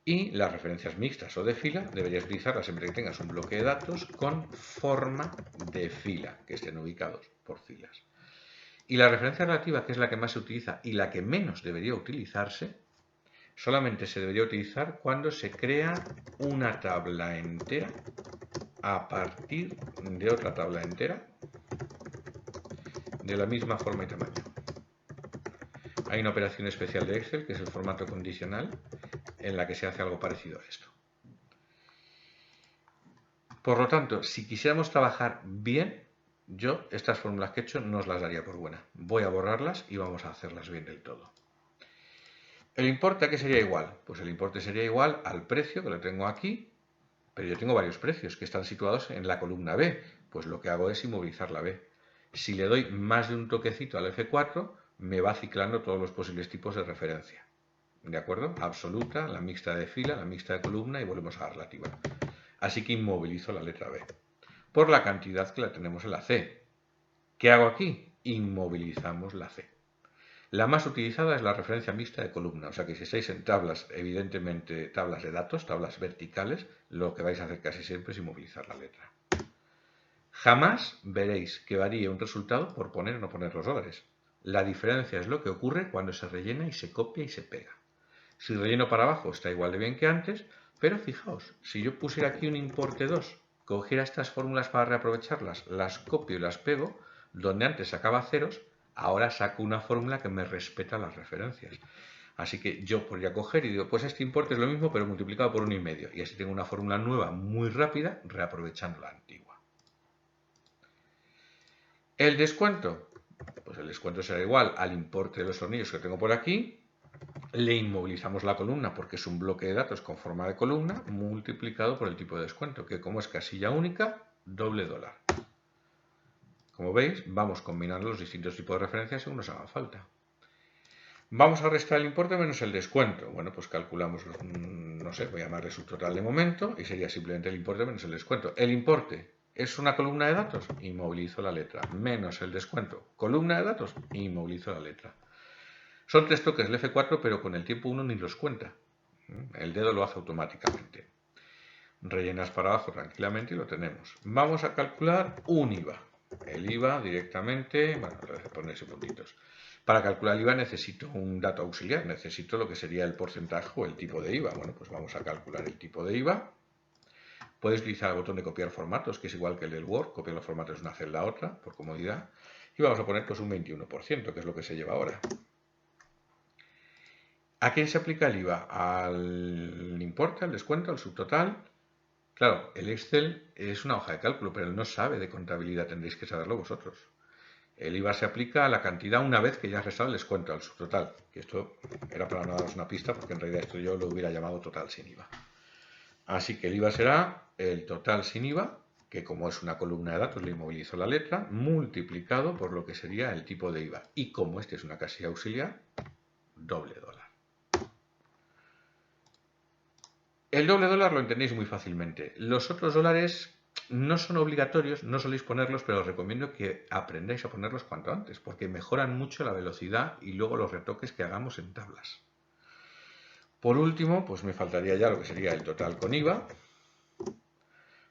Y las referencias mixtas o de fila deberías utilizarlas siempre que tengas un bloque de datos con forma de fila, que estén ubicados por filas. Y la referencia relativa, que es la que más se utiliza y la que menos debería utilizarse, solamente se debería utilizar cuando se crea una tabla entera a partir de otra tabla entera de la misma forma y tamaño. Hay una operación especial de Excel, que es el formato condicional, en la que se hace algo parecido a esto. Por lo tanto, si quisiéramos trabajar bien, yo estas fórmulas que he hecho no os las daría por buena. Voy a borrarlas y vamos a hacerlas bien del todo. ¿El importe a qué sería igual? Pues el importe sería igual al precio, que lo tengo aquí, pero yo tengo varios precios que están situados en la columna B. Pues lo que hago es inmovilizar la B. Si le doy más de un toquecito al F4, me va ciclando todos los posibles tipos de referencia. ¿De acuerdo? Absoluta, la mixta de fila, la mixta de columna y volvemos a la relativa. Así que inmovilizo la letra B. Por la cantidad que la tenemos en la C. ¿Qué hago aquí? Inmovilizamos la C. La más utilizada es la referencia mixta de columna, o sea que si estáis en tablas, evidentemente tablas de datos, tablas verticales, lo que vais a hacer casi siempre es inmovilizar la letra. Jamás veréis que varíe un resultado por poner o no poner los dólares. La diferencia es lo que ocurre cuando se rellena y se copia y se pega. Si relleno para abajo está igual de bien que antes, pero fijaos, si yo pusiera aquí un importe 2, cogiera estas fórmulas para reaprovecharlas, las copio y las pego, donde antes sacaba ceros, ahora saco una fórmula que me respeta las referencias. Así que yo podría coger y digo, pues este importe es lo mismo, pero multiplicado por 1,5. Y así tengo una fórmula nueva muy rápida, reaprovechando la antigua. El descuento. Pues el descuento será igual al importe de los tornillos que tengo por aquí. Le inmovilizamos la columna porque es un bloque de datos con forma de columna multiplicado por el tipo de descuento, que como es casilla única, doble dólar. Como veis, vamos combinando los distintos tipos de referencias según nos haga falta. Vamos a restar el importe menos el descuento. Bueno, pues calculamos, no sé, voy a llamarle subtotal de momento y sería simplemente el importe menos el descuento. El importe es una columna de datos, inmovilizo la letra, menos el descuento. Columna de datos, inmovilizo la letra. Son 3 toques el F4, pero con el tiempo uno ni los cuenta. El dedo lo hace automáticamente. Rellenas para abajo tranquilamente y lo tenemos. Vamos a calcular un IVA. El IVA directamente, bueno, le voy a poner ese puntitos. Para calcular el IVA necesito un dato auxiliar, necesito lo que sería el porcentaje o el tipo de IVA. Bueno, pues vamos a calcular el tipo de IVA. Puedes utilizar el botón de copiar formatos, que es igual que el del Word. Copiar los formatos de una celda a otra, por comodidad. Y vamos a poner pues un 21%, que es lo que se lleva ahora. ¿A quién se aplica el IVA? ¿Al importe, al descuento, al subtotal? Claro, el Excel es una hoja de cálculo, pero él no sabe de contabilidad, tendréis que saberlo vosotros. El IVA se aplica a la cantidad una vez que ya has restado el descuento, al subtotal. Que esto era para no daros una pista, porque en realidad esto yo lo hubiera llamado total sin IVA. Así que el IVA será el total sin IVA, que como es una columna de datos, le inmovilizo la letra, multiplicado por lo que sería el tipo de IVA. Y como este es una casilla auxiliar, doble dólar. El doble dólar lo entendéis muy fácilmente. Los otros dólares no son obligatorios, no soléis ponerlos, pero os recomiendo que aprendáis a ponerlos cuanto antes, porque mejoran mucho la velocidad y luego los retoques que hagamos en tablas. Por último, pues me faltaría ya lo que sería el total con IVA.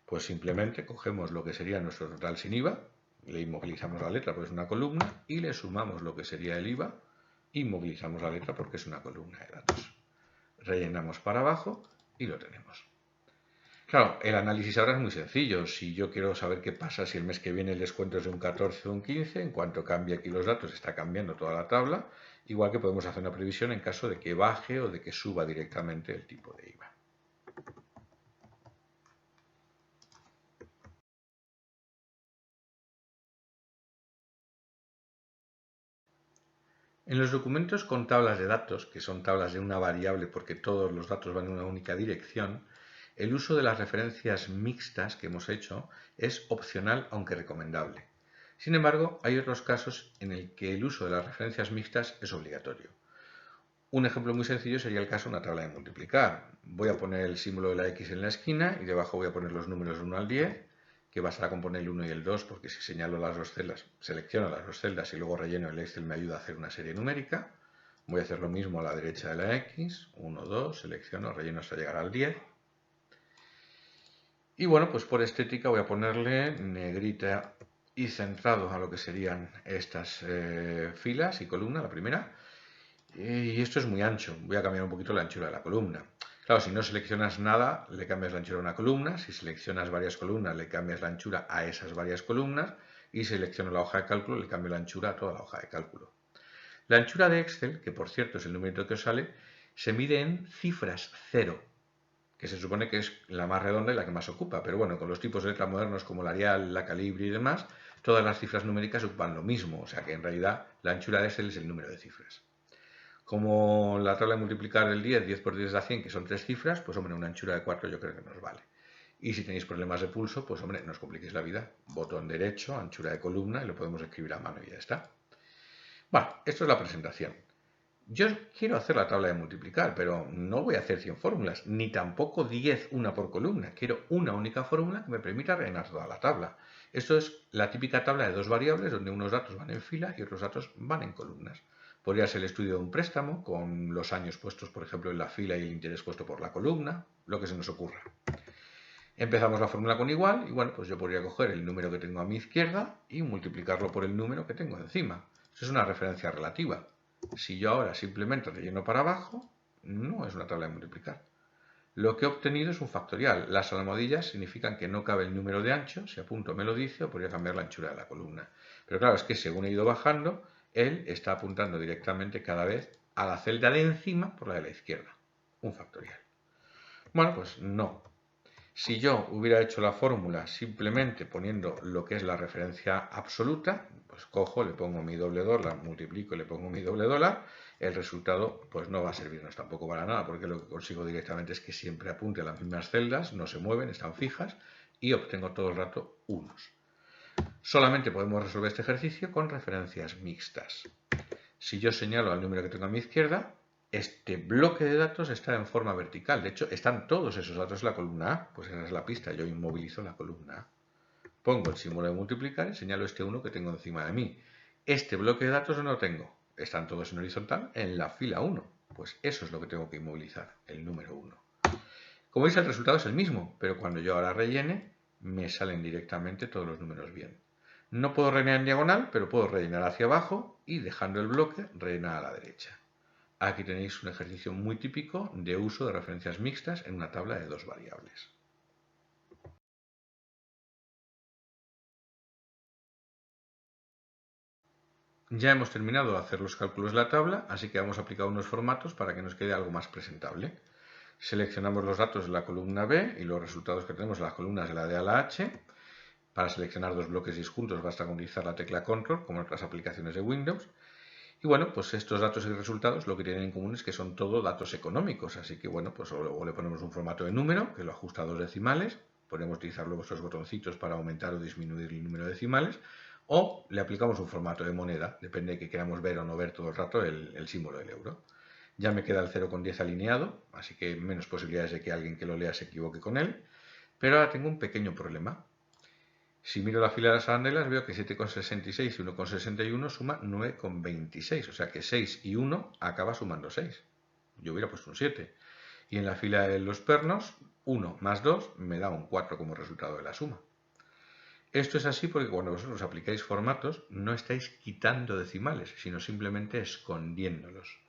Pues simplemente cogemos lo que sería nuestro total sin IVA, le inmovilizamos la letra porque es una columna y le sumamos lo que sería el IVA, inmovilizamos la letra porque es una columna de datos. Rellenamos para abajo y lo tenemos. Claro, el análisis ahora es muy sencillo. Si yo quiero saber qué pasa si el mes que viene el descuento es de un 14 o un 15, en cuanto cambie aquí los datos está cambiando toda la tabla, igual que podemos hacer una previsión en caso de que baje o de que suba directamente el tipo de IVA. En los documentos con tablas de datos, que son tablas de una variable porque todos los datos van en una única dirección, el uso de las referencias mixtas que hemos hecho es opcional aunque recomendable. Sin embargo, hay otros casos en el que el uso de las referencias mixtas es obligatorio. Un ejemplo muy sencillo sería el caso de una tabla de multiplicar. Voy a poner el símbolo de la X en la esquina y debajo voy a poner los números del 1 al 10, que bastará con poner el 1 y el 2, porque si señalo las dos celdas, selecciono las dos celdas y luego relleno el Excel me ayuda a hacer una serie numérica. Voy a hacer lo mismo a la derecha de la X, 1, 2, selecciono, relleno hasta llegar al 10. Y bueno, pues por estética voy a ponerle negrita y centrado a lo que serían estas filas y columna, la primera. Y esto es muy ancho, voy a cambiar un poquito la anchura de la columna. Claro, si no seleccionas nada, le cambias la anchura a una columna. Si seleccionas varias columnas, le cambias la anchura a esas varias columnas. Y si selecciono la hoja de cálculo, le cambio la anchura a toda la hoja de cálculo. La anchura de Excel, que por cierto es el numerito que os sale, se mide en cifras 0, que se supone que es la más redonda y la que más ocupa. Pero bueno, con los tipos de letra modernos como la Arial, la Calibri y demás, todas las cifras numéricas ocupan lo mismo. O sea que en realidad la anchura de Excel es el número de cifras. Como la tabla de multiplicar el 10 por 10 da 100, que son 3 cifras, pues hombre, una anchura de 4 yo creo que nos vale. Y si tenéis problemas de pulso, pues hombre, no os compliquéis la vida. Botón derecho, anchura de columna, y lo podemos escribir a mano y ya está. Bueno, esto es la presentación. Yo quiero hacer la tabla de multiplicar, pero no voy a hacer 100 fórmulas, ni tampoco 10 una por columna. Quiero una única fórmula que me permita rellenar toda la tabla. Esto es la típica tabla de dos variables, donde unos datos van en fila y otros datos van en columnas. Podría ser el estudio de un préstamo con los años puestos, por ejemplo, en la fila y el interés puesto por la columna, lo que se nos ocurra. Empezamos la fórmula con igual y bueno, pues yo podría coger el número que tengo a mi izquierda y multiplicarlo por el número que tengo encima. Eso es una referencia relativa. Si yo ahora simplemente relleno para abajo, no es una tabla de multiplicar. Lo que he obtenido es un factorial. Las almohadillas significan que no cabe el número de ancho, si a punto me lo dice, o podría cambiar la anchura de la columna. Pero claro, es que según he ido bajando, él está apuntando directamente cada vez a la celda de encima por la de la izquierda. Un factorial. Bueno, pues no. Si yo hubiera hecho la fórmula simplemente poniendo lo que es la referencia absoluta, pues cojo, le pongo mi doble dólar, multiplico y le pongo mi doble dólar, el resultado pues no va a servirnos tampoco para nada, porque lo que consigo directamente es que siempre apunte a las mismas celdas, no se mueven, están fijas, y obtengo todo el rato unos. Solamente podemos resolver este ejercicio con referencias mixtas. Si yo señalo al número que tengo a mi izquierda, este bloque de datos está en forma vertical. De hecho, están todos esos datos en la columna A. Pues esa es la pista. Yo inmovilizo la columna A. Pongo el símbolo de multiplicar y señalo este 1 que tengo encima de mí. Este bloque de datos no lo tengo. Están todos en horizontal en la fila 1. Pues eso es lo que tengo que inmovilizar, el número 1. Como veis, el resultado es el mismo, pero cuando yo ahora rellene, me salen directamente todos los números bien. No puedo rellenar en diagonal, pero puedo rellenar hacia abajo y dejando el bloque, rellenar a la derecha. Aquí tenéis un ejercicio muy típico de uso de referencias mixtas en una tabla de dos variables. Ya hemos terminado de hacer los cálculos de la tabla, así que vamos a aplicar unos formatos para que nos quede algo más presentable. Seleccionamos los datos de la columna B y los resultados que tenemos en las columnas de la D a la H. Para seleccionar dos bloques disjuntos basta con utilizar la tecla Control, como en otras aplicaciones de Windows. Y bueno, pues estos datos y resultados lo que tienen en común es que son todo datos económicos, así que bueno, pues luego le ponemos un formato de número que lo ajusta a dos decimales, podemos utilizar luego estos botoncitos para aumentar o disminuir el número de decimales, o le aplicamos un formato de moneda, depende de que queramos ver o no ver todo el rato el símbolo del euro. Ya me queda el 0,10 alineado, así que menos posibilidades de que alguien que lo lea se equivoque con él, pero ahora tengo un pequeño problema. Si miro la fila de las arandelas, veo que 7,66 y 1,61 suma 9,26. O sea que 6 y 1 acaba sumando 6. Yo hubiera puesto un 7. Y en la fila de los pernos, 1 más 2 me da un 4 como resultado de la suma. Esto es así porque cuando vosotros aplicáis formatos, no estáis quitando decimales, sino simplemente escondiéndolos.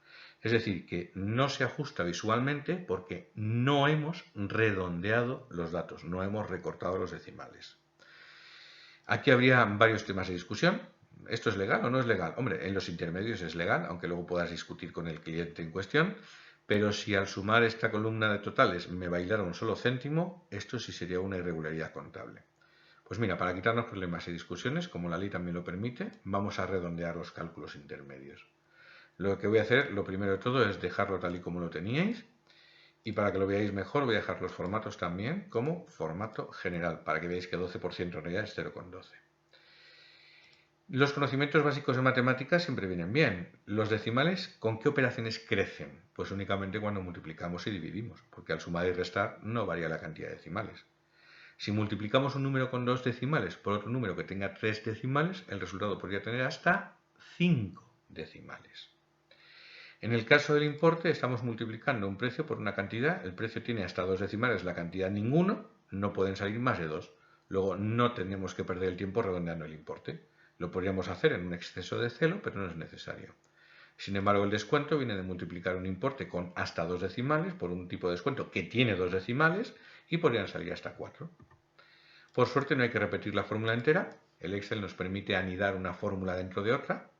Es decir, que no se ajusta visualmente porque no hemos redondeado los datos, no hemos recortado los decimales. Aquí habría varios temas de discusión. ¿Esto es legal o no es legal? Hombre, en los intermedios es legal, aunque luego puedas discutir con el cliente en cuestión, pero si al sumar esta columna de totales me bailara un solo céntimo, esto sí sería una irregularidad contable. Pues mira, para quitarnos problemas y discusiones, como la ley también lo permite, vamos a redondear los cálculos intermedios. Lo que voy a hacer, lo primero de todo, es dejarlo tal y como lo teníais. Y para que lo veáis mejor voy a dejar los formatos también como formato general, para que veáis que 12% en realidad es 0,12. Los conocimientos básicos de matemáticas siempre vienen bien. Los decimales, ¿con qué operaciones crecen? Pues únicamente cuando multiplicamos y dividimos, porque al sumar y restar no varía la cantidad de decimales. Si multiplicamos un número con 2 decimales por otro número que tenga 3 decimales, el resultado podría tener hasta 5 decimales. En el caso del importe estamos multiplicando un precio por una cantidad, el precio tiene hasta 2 decimales, la cantidad ninguno, no pueden salir más de 2. Luego no tenemos que perder el tiempo redondeando el importe. Lo podríamos hacer en un exceso de celo, pero no es necesario. Sin embargo, el descuento viene de multiplicar un importe con hasta 2 decimales por un tipo de descuento que tiene 2 decimales y podrían salir hasta 4. Por suerte no hay que repetir la fórmula entera, el Excel nos permite anidar una fórmula dentro de otra.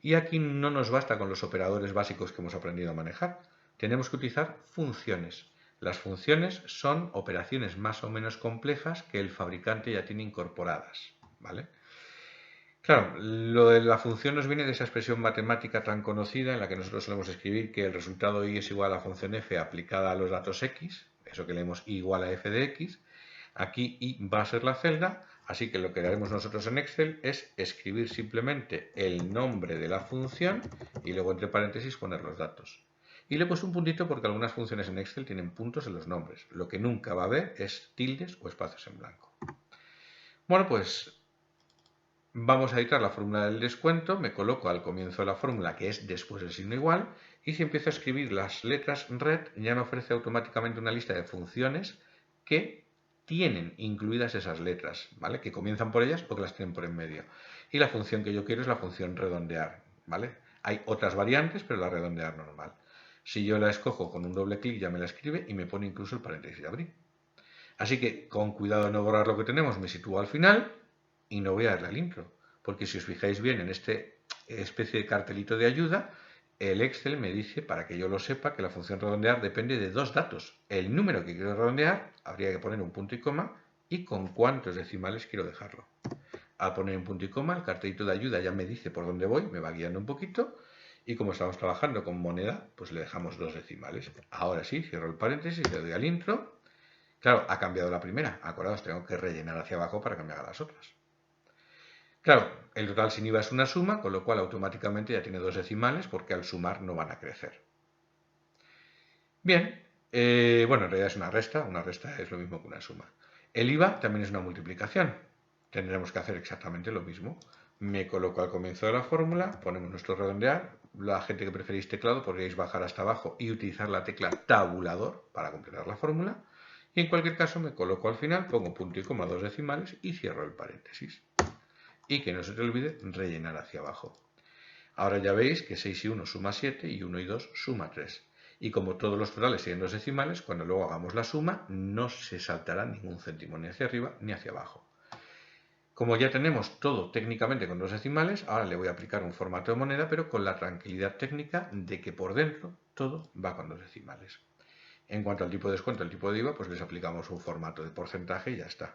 Y aquí no nos basta con los operadores básicos que hemos aprendido a manejar. Tenemos que utilizar funciones. Las funciones son operaciones más o menos complejas que el fabricante ya tiene incorporadas, ¿vale? Claro, lo de la función nos viene de esa expresión matemática tan conocida en la que nosotros solemos escribir que el resultado y es igual a la función f aplicada a los datos x, eso que leemos y igual a f de x. Aquí y va a ser la celda, así que lo que haremos nosotros en Excel es escribir simplemente el nombre de la función y luego entre paréntesis poner los datos. Y le he puesto un puntito porque algunas funciones en Excel tienen puntos en los nombres. Lo que nunca va a haber es tildes o espacios en blanco. Bueno, pues Vamos a editar la fórmula del descuento, me coloco al comienzo de la fórmula, que es después del signo igual, y si empiezo a escribir las letras red, ya me ofrece automáticamente una lista de funciones que tienen incluidas esas letras, ¿vale? Que comienzan por ellas o que las tienen por en medio. Y la función que yo quiero es la función redondear, ¿vale? Hay otras variantes, pero la redondear normal. Si yo la escojo con un doble clic ya me la escribe y me pone incluso el paréntesis de abrir. Así que con cuidado de no borrar lo que tenemos, me sitúo al final y no voy a darle al intro. Porque si os fijáis bien en este especie de cartelito de ayuda, el Excel me dice, para que yo lo sepa, que la función redondear depende de dos datos. El número que quiero redondear, habría que poner un punto y coma, y con cuántos decimales quiero dejarlo. Al poner un punto y coma, el cartelito de ayuda ya me dice por dónde voy, me va guiando un poquito, y como estamos trabajando con moneda, pues le dejamos 2 decimales. Ahora sí, cierro el paréntesis, le doy al intro. Claro, ha cambiado la primera. Acordaos, tengo que rellenar hacia abajo para que me haga las otras. Claro, el total sin IVA es una suma, con lo cual automáticamente ya tiene 2 decimales porque al sumar no van a crecer. Bien, bueno, en realidad es una resta es lo mismo que una suma. El IVA también es una multiplicación. Tendremos que hacer exactamente lo mismo. Me coloco al comienzo de la fórmula, ponemos nuestro redondear. La gente que preferís teclado podríais bajar hasta abajo y utilizar la tecla tabulador para completar la fórmula. Y en cualquier caso me coloco al final, pongo punto y coma 2 decimales y cierro el paréntesis. Y que no se te olvide rellenar hacia abajo. Ahora ya veis que 6 y 1 suma 7 y 1 y 2 suma 3. Y como todos los totales siguen 2 decimales, cuando luego hagamos la suma no se saltará ningún céntimo ni hacia arriba ni hacia abajo. Como ya tenemos todo técnicamente con 2 decimales, ahora le voy a aplicar un formato de moneda, pero con la tranquilidad técnica de que por dentro todo va con 2 decimales. En cuanto al tipo de descuento, el tipo de IVA, pues les aplicamos un formato de porcentaje y ya está.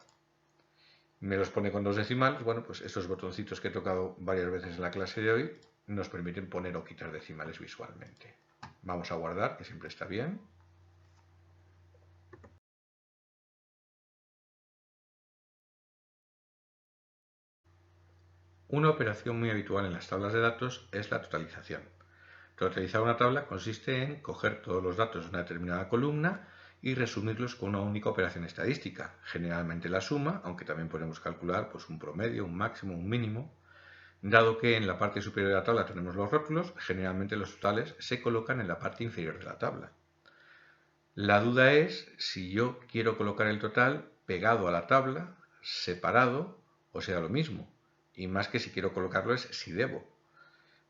Me los pone con 2 decimales. Bueno, pues estos botoncitos que he tocado varias veces en la clase de hoy nos permiten poner o quitar decimales visualmente. Vamos a guardar, que siempre está bien. Una operación muy habitual en las tablas de datos es la totalización. Totalizar una tabla consiste en coger todos los datos de una determinada columna y resumirlos con una única operación estadística, generalmente la suma, aunque también podemos calcular pues, un promedio, un máximo, un mínimo. Dado que en la parte superior de la tabla tenemos los rótulos, generalmente los totales se colocan en la parte inferior de la tabla. La duda es si yo quiero colocar el total pegado a la tabla, separado, o sea lo mismo. Y más que si quiero colocarlo es si debo.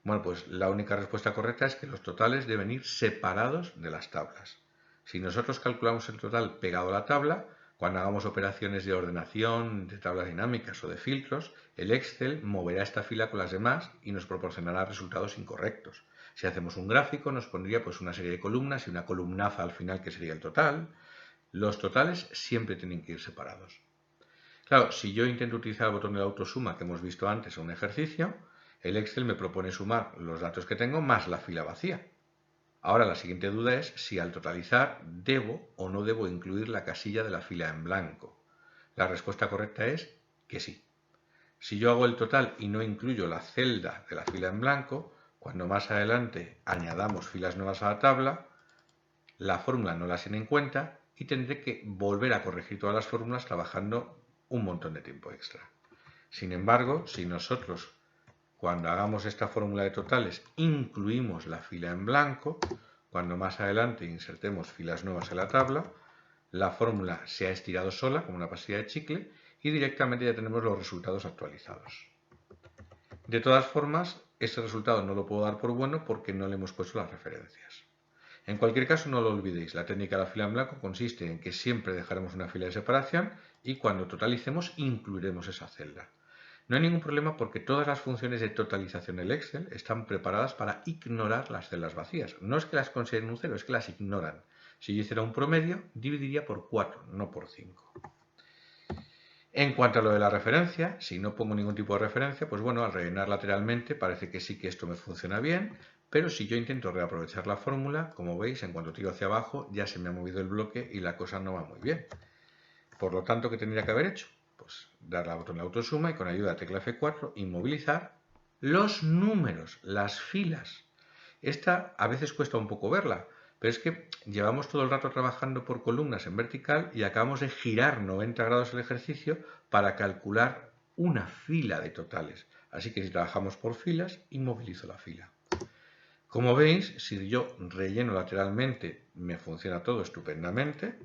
Bueno, pues la única respuesta correcta es que los totales deben ir separados de las tablas. Si nosotros calculamos el total pegado a la tabla, cuando hagamos operaciones de ordenación, de tablas dinámicas o de filtros, el Excel moverá esta fila con las demás y nos proporcionará resultados incorrectos. Si hacemos un gráfico nos pondría pues una serie de columnas y una columnaza al final que sería el total. Los totales siempre tienen que ir separados. Claro, si yo intento utilizar el botón de la autosuma que hemos visto antes en un ejercicio, el Excel me propone sumar los datos que tengo más la fila vacía. Ahora la siguiente duda es si al totalizar debo o no debo incluir la casilla de la fila en blanco. La respuesta correcta es que sí. Si yo hago el total y no incluyo la celda de la fila en blanco, cuando más adelante añadamos filas nuevas a la tabla, la fórmula no las tiene en cuenta y tendré que volver a corregir todas las fórmulas trabajando un montón de tiempo extra. Sin embargo, si nosotros cuando hagamos esta fórmula de totales incluimos la fila en blanco, cuando más adelante insertemos filas nuevas en la tabla, la fórmula se ha estirado sola como una pastilla de chicle y directamente ya tenemos los resultados actualizados. De todas formas, este resultado no lo puedo dar por bueno porque no le hemos puesto las referencias. En cualquier caso, no lo olvidéis, la técnica de la fila en blanco consiste en que siempre dejaremos una fila de separación y cuando totalicemos incluiremos esa celda. No hay ningún problema porque todas las funciones de totalización del Excel están preparadas para ignorar las celdas vacías. No es que las consideren un 0, es que las ignoran. Si yo hiciera un promedio, dividiría por 4, no por 5. En cuanto a lo de la referencia, si no pongo ningún tipo de referencia, pues bueno, al rellenar lateralmente parece que sí que esto me funciona bien, pero si yo intento reaprovechar la fórmula, como veis, en cuanto tiro hacia abajo ya se me ha movido el bloque y la cosa no va muy bien. Por lo tanto, ¿qué tendría que haber hecho? Pues darle al botón de autosuma y con ayuda de tecla F4 inmovilizar los números, las filas. Esta a veces cuesta un poco verla, pero es que llevamos todo el rato trabajando por columnas en vertical y acabamos de girar 90 grados el ejercicio para calcular una fila de totales. Así que si trabajamos por filas, inmovilizo la fila. Como veis, si yo relleno lateralmente, me funciona todo estupendamente,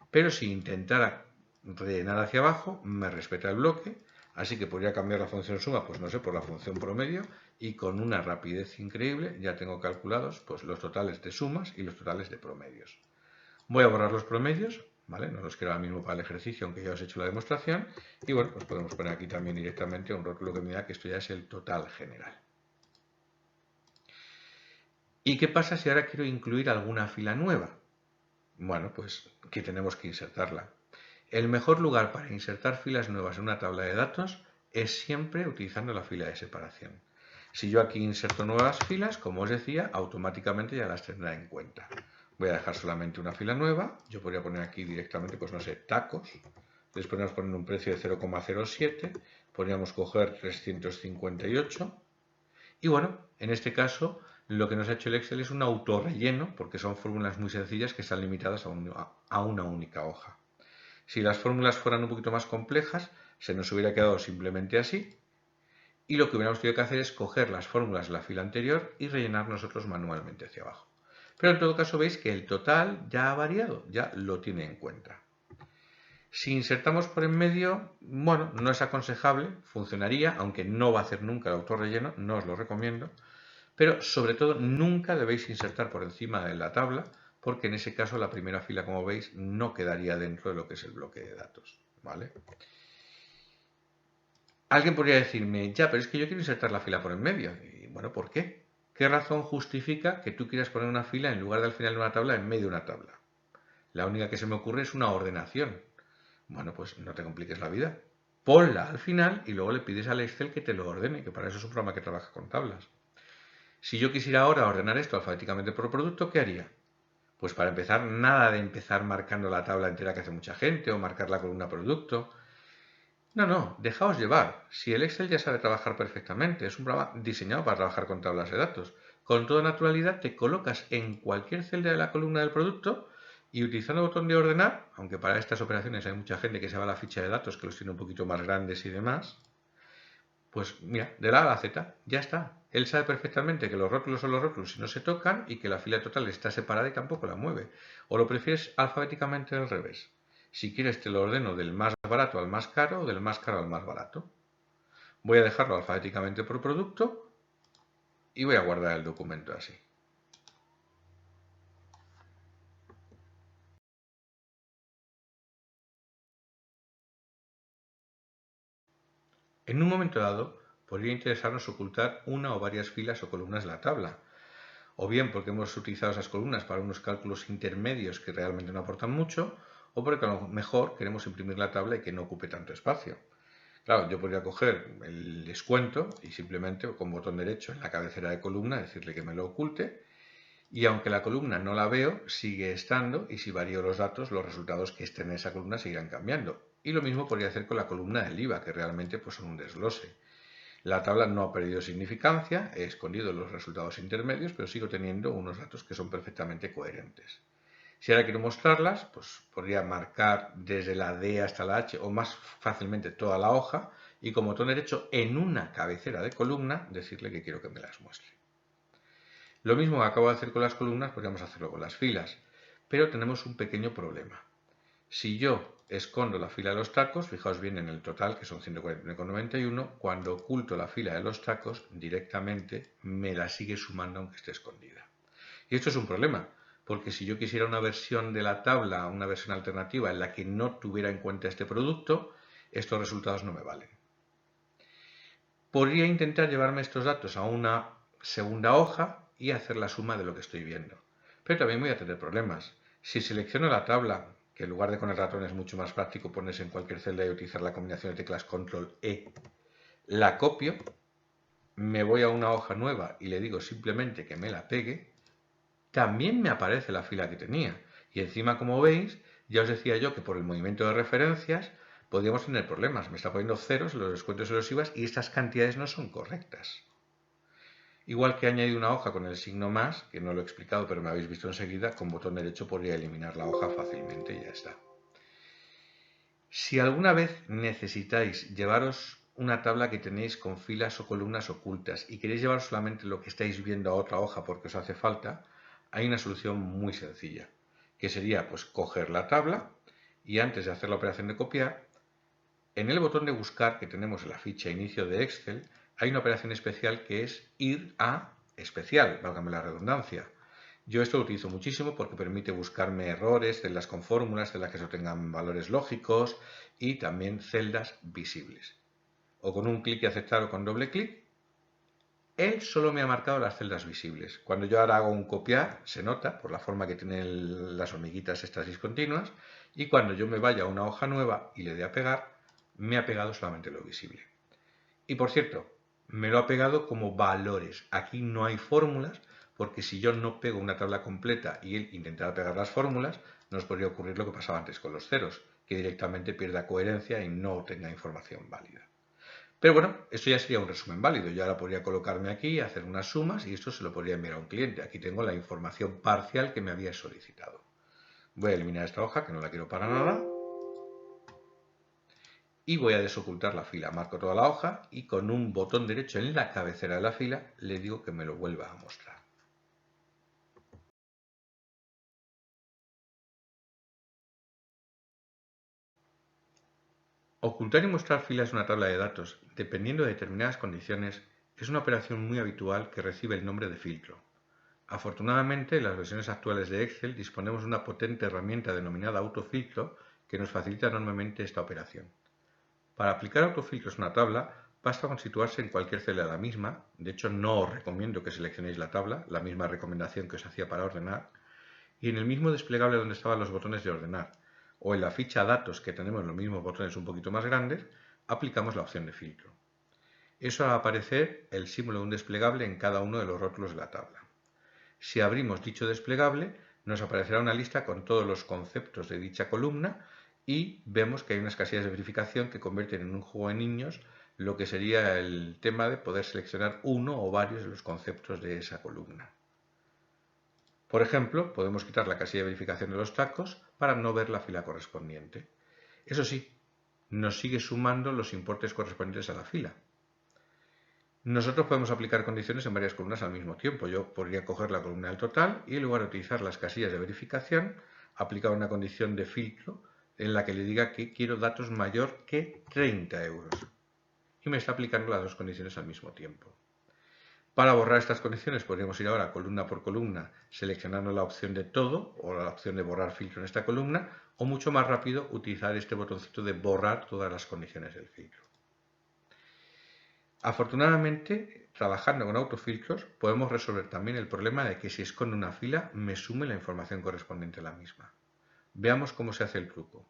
pero si intentara rellenar hacia abajo, me respeta el bloque, así que podría cambiar la función suma, pues no sé, por la función promedio, y con una rapidez increíble ya tengo calculados pues, los totales de sumas y los totales de promedios. Voy a borrar los promedios, ¿vale? No los quiero ahora mismo para el ejercicio, aunque ya os he hecho la demostración, y bueno, pues podemos poner aquí también directamente un rótulo que me da que esto ya es el total general. ¿Y qué pasa si ahora quiero incluir alguna fila nueva? Bueno, pues que tenemos que insertarla. El mejor lugar para insertar filas nuevas en una tabla de datos es siempre utilizando la fila de separación. Si yo aquí inserto nuevas filas, como os decía, automáticamente ya las tendrá en cuenta. Voy a dejar solamente una fila nueva. Yo podría poner aquí directamente, pues no sé, tacos. Les podemos poner un precio de 0,07. Podríamos coger 358. Y bueno, en este caso, lo que nos ha hecho el Excel es un autorrelleno, porque son fórmulas muy sencillas que están limitadas a una única hoja. Si las fórmulas fueran un poquito más complejas, se nos hubiera quedado simplemente así. Y lo que hubiéramos tenido que hacer es coger las fórmulas de la fila anterior y rellenar nosotros manualmente hacia abajo. Pero en todo caso veis que el total ya ha variado, ya lo tiene en cuenta. Si insertamos por en medio, bueno, no es aconsejable, funcionaría, aunque no va a hacer nunca el autorrelleno, no os lo recomiendo. Pero sobre todo nunca debéis insertar por encima de la tabla, porque en ese caso la primera fila, como veis, no quedaría dentro de lo que es el bloque de datos, ¿vale? Alguien podría decirme, ya, pero es que yo quiero insertar la fila por en medio. Y bueno, ¿por qué? ¿Qué razón justifica que tú quieras poner una fila en lugar del final de una tabla en medio de una tabla? La única que se me ocurre es una ordenación. Bueno, pues no te compliques la vida. Ponla al final y luego le pides al Excel que te lo ordene, que para eso es un programa que trabaja con tablas. Si yo quisiera ahora ordenar esto alfabéticamente por producto, ¿qué haría? Pues para empezar, nada de empezar marcando la tabla entera que hace mucha gente o marcar la columna producto. No, dejaos llevar. Si el Excel ya sabe trabajar perfectamente, es un programa diseñado para trabajar con tablas de datos. Con toda naturalidad te colocas en cualquier celda de la columna del producto y utilizando el botón de ordenar, aunque para estas operaciones hay mucha gente que se va a la ficha de datos que los tiene un poquito más grandes y demás, pues mira, de la A a la Z, ya está. Él sabe perfectamente que los rótulos son los rótulos y no se tocan y que la fila total está separada y tampoco la mueve. O lo prefieres alfabéticamente al revés. Si quieres te lo ordeno del más barato al más caro o del más caro al más barato. Voy a dejarlo alfabéticamente por producto y voy a guardar el documento así. En un momento dado, podría interesarnos ocultar una o varias filas o columnas de la tabla, o bien porque hemos utilizado esas columnas para unos cálculos intermedios que realmente no aportan mucho, o porque a lo mejor queremos imprimir la tabla y que no ocupe tanto espacio. Claro, yo podría coger el descuento y simplemente con botón derecho en la cabecera de columna decirle que me lo oculte, y aunque la columna no la veo, sigue estando, y si varío los datos, los resultados que estén en esa columna seguirán cambiando. Y lo mismo podría hacer con la columna del IVA, que realmente pues, son un desglose. La tabla no ha perdido significancia, he escondido los resultados intermedios, pero sigo teniendo unos datos que son perfectamente coherentes. Si ahora quiero mostrarlas, pues podría marcar desde la D hasta la H o más fácilmente toda la hoja y con botón derecho en una cabecera de columna decirle que quiero que me las muestre. Lo mismo que acabo de hacer con las columnas, podríamos hacerlo con las filas, pero tenemos un pequeño problema. Si yo escondo la fila de los tacos, fijaos bien en el total, que son 149,91, cuando oculto la fila de los tacos, directamente me la sigue sumando aunque esté escondida. Y esto es un problema, porque si yo quisiera una versión de la tabla, una versión alternativa en la que no tuviera en cuenta este producto, estos resultados no me valen. Podría intentar llevarme estos datos a una segunda hoja y hacer la suma de lo que estoy viendo. Pero también voy a tener problemas. Si selecciono la tabla, que en lugar de con el ratón es mucho más práctico ponerse en cualquier celda y utilizar la combinación de teclas Control E, la copio, me voy a una hoja nueva y le digo simplemente que me la pegue, también me aparece la fila que tenía. Y encima, como veis, ya os decía yo que por el movimiento de referencias podríamos tener problemas. Me está poniendo ceros en los descuentos y los IVAs y estas cantidades no son correctas. Igual que he añadido una hoja con el signo más, que no lo he explicado pero me habéis visto enseguida, con botón derecho podría eliminar la hoja fácilmente y ya está. Si alguna vez necesitáis llevaros una tabla que tenéis con filas o columnas ocultas y queréis llevar solamente lo que estáis viendo a otra hoja porque os hace falta, hay una solución muy sencilla, que sería pues coger la tabla y antes de hacer la operación de copiar, en el botón de buscar que tenemos en la ficha inicio de Excel, hay una operación especial que es ir a especial, válgame la redundancia. Yo esto lo utilizo muchísimo porque permite buscarme errores, celdas con fórmulas, celdas que no tengan valores lógicos y también celdas visibles. O con un clic y aceptar o con doble clic, él solo me ha marcado las celdas visibles. Cuando yo ahora hago un copiar, se nota por la forma que tienen las hormiguitas estas discontinuas, y cuando yo me vaya a una hoja nueva y le dé a pegar, me ha pegado solamente lo visible. Y por cierto, me lo ha pegado como valores. Aquí no hay fórmulas, porque si yo no pego una tabla completa y él intentara pegar las fórmulas, nos podría ocurrir lo que pasaba antes con los ceros, que directamente pierda coherencia y no tenga información válida. Pero bueno, esto ya sería un resumen válido. Yo ahora podría colocarme aquí, hacer unas sumas y esto se lo podría enviar a un cliente. Aquí tengo la información parcial que me había solicitado. Voy a eliminar esta hoja, que no la quiero para nada. Y voy a desocultar la fila. Marco toda la hoja y con un botón derecho en la cabecera de la fila le digo que me lo vuelva a mostrar. Ocultar y mostrar filas en una tabla de datos, dependiendo de determinadas condiciones, es una operación muy habitual que recibe el nombre de filtro. Afortunadamente, en las versiones actuales de Excel disponemos de una potente herramienta denominada autofiltro que nos facilita enormemente esta operación. Para aplicar autofiltros a una tabla, basta con situarse en cualquier celda de la misma. De hecho, no os recomiendo que seleccionéis la tabla, la misma recomendación que os hacía para ordenar, y en el mismo desplegable donde estaban los botones de ordenar, o en la ficha datos que tenemos los mismos botones un poquito más grandes, aplicamos la opción de filtro. Eso va a aparecer el símbolo de un desplegable en cada uno de los rótulos de la tabla. Si abrimos dicho desplegable, nos aparecerá una lista con todos los conceptos de dicha columna y vemos que hay unas casillas de verificación que convierten en un juego de niños lo que sería el tema de poder seleccionar uno o varios de los conceptos de esa columna. Por ejemplo, podemos quitar la casilla de verificación de los tacos para no ver la fila correspondiente. Eso sí, nos sigue sumando los importes correspondientes a la fila. Nosotros podemos aplicar condiciones en varias columnas al mismo tiempo. Yo podría coger la columna del total y en lugar de utilizar las casillas de verificación, aplicar una condición de filtro en la que le diga que quiero datos mayor que 30 euros. Y me está aplicando las dos condiciones al mismo tiempo. Para borrar estas condiciones podríamos ir ahora columna por columna seleccionando la opción de todo o la opción de borrar filtro en esta columna o mucho más rápido utilizar este botoncito de borrar todas las condiciones del filtro. Afortunadamente, trabajando con autofiltros podemos resolver también el problema de que si escondo una fila me sume la información correspondiente a la misma. Veamos cómo se hace el truco.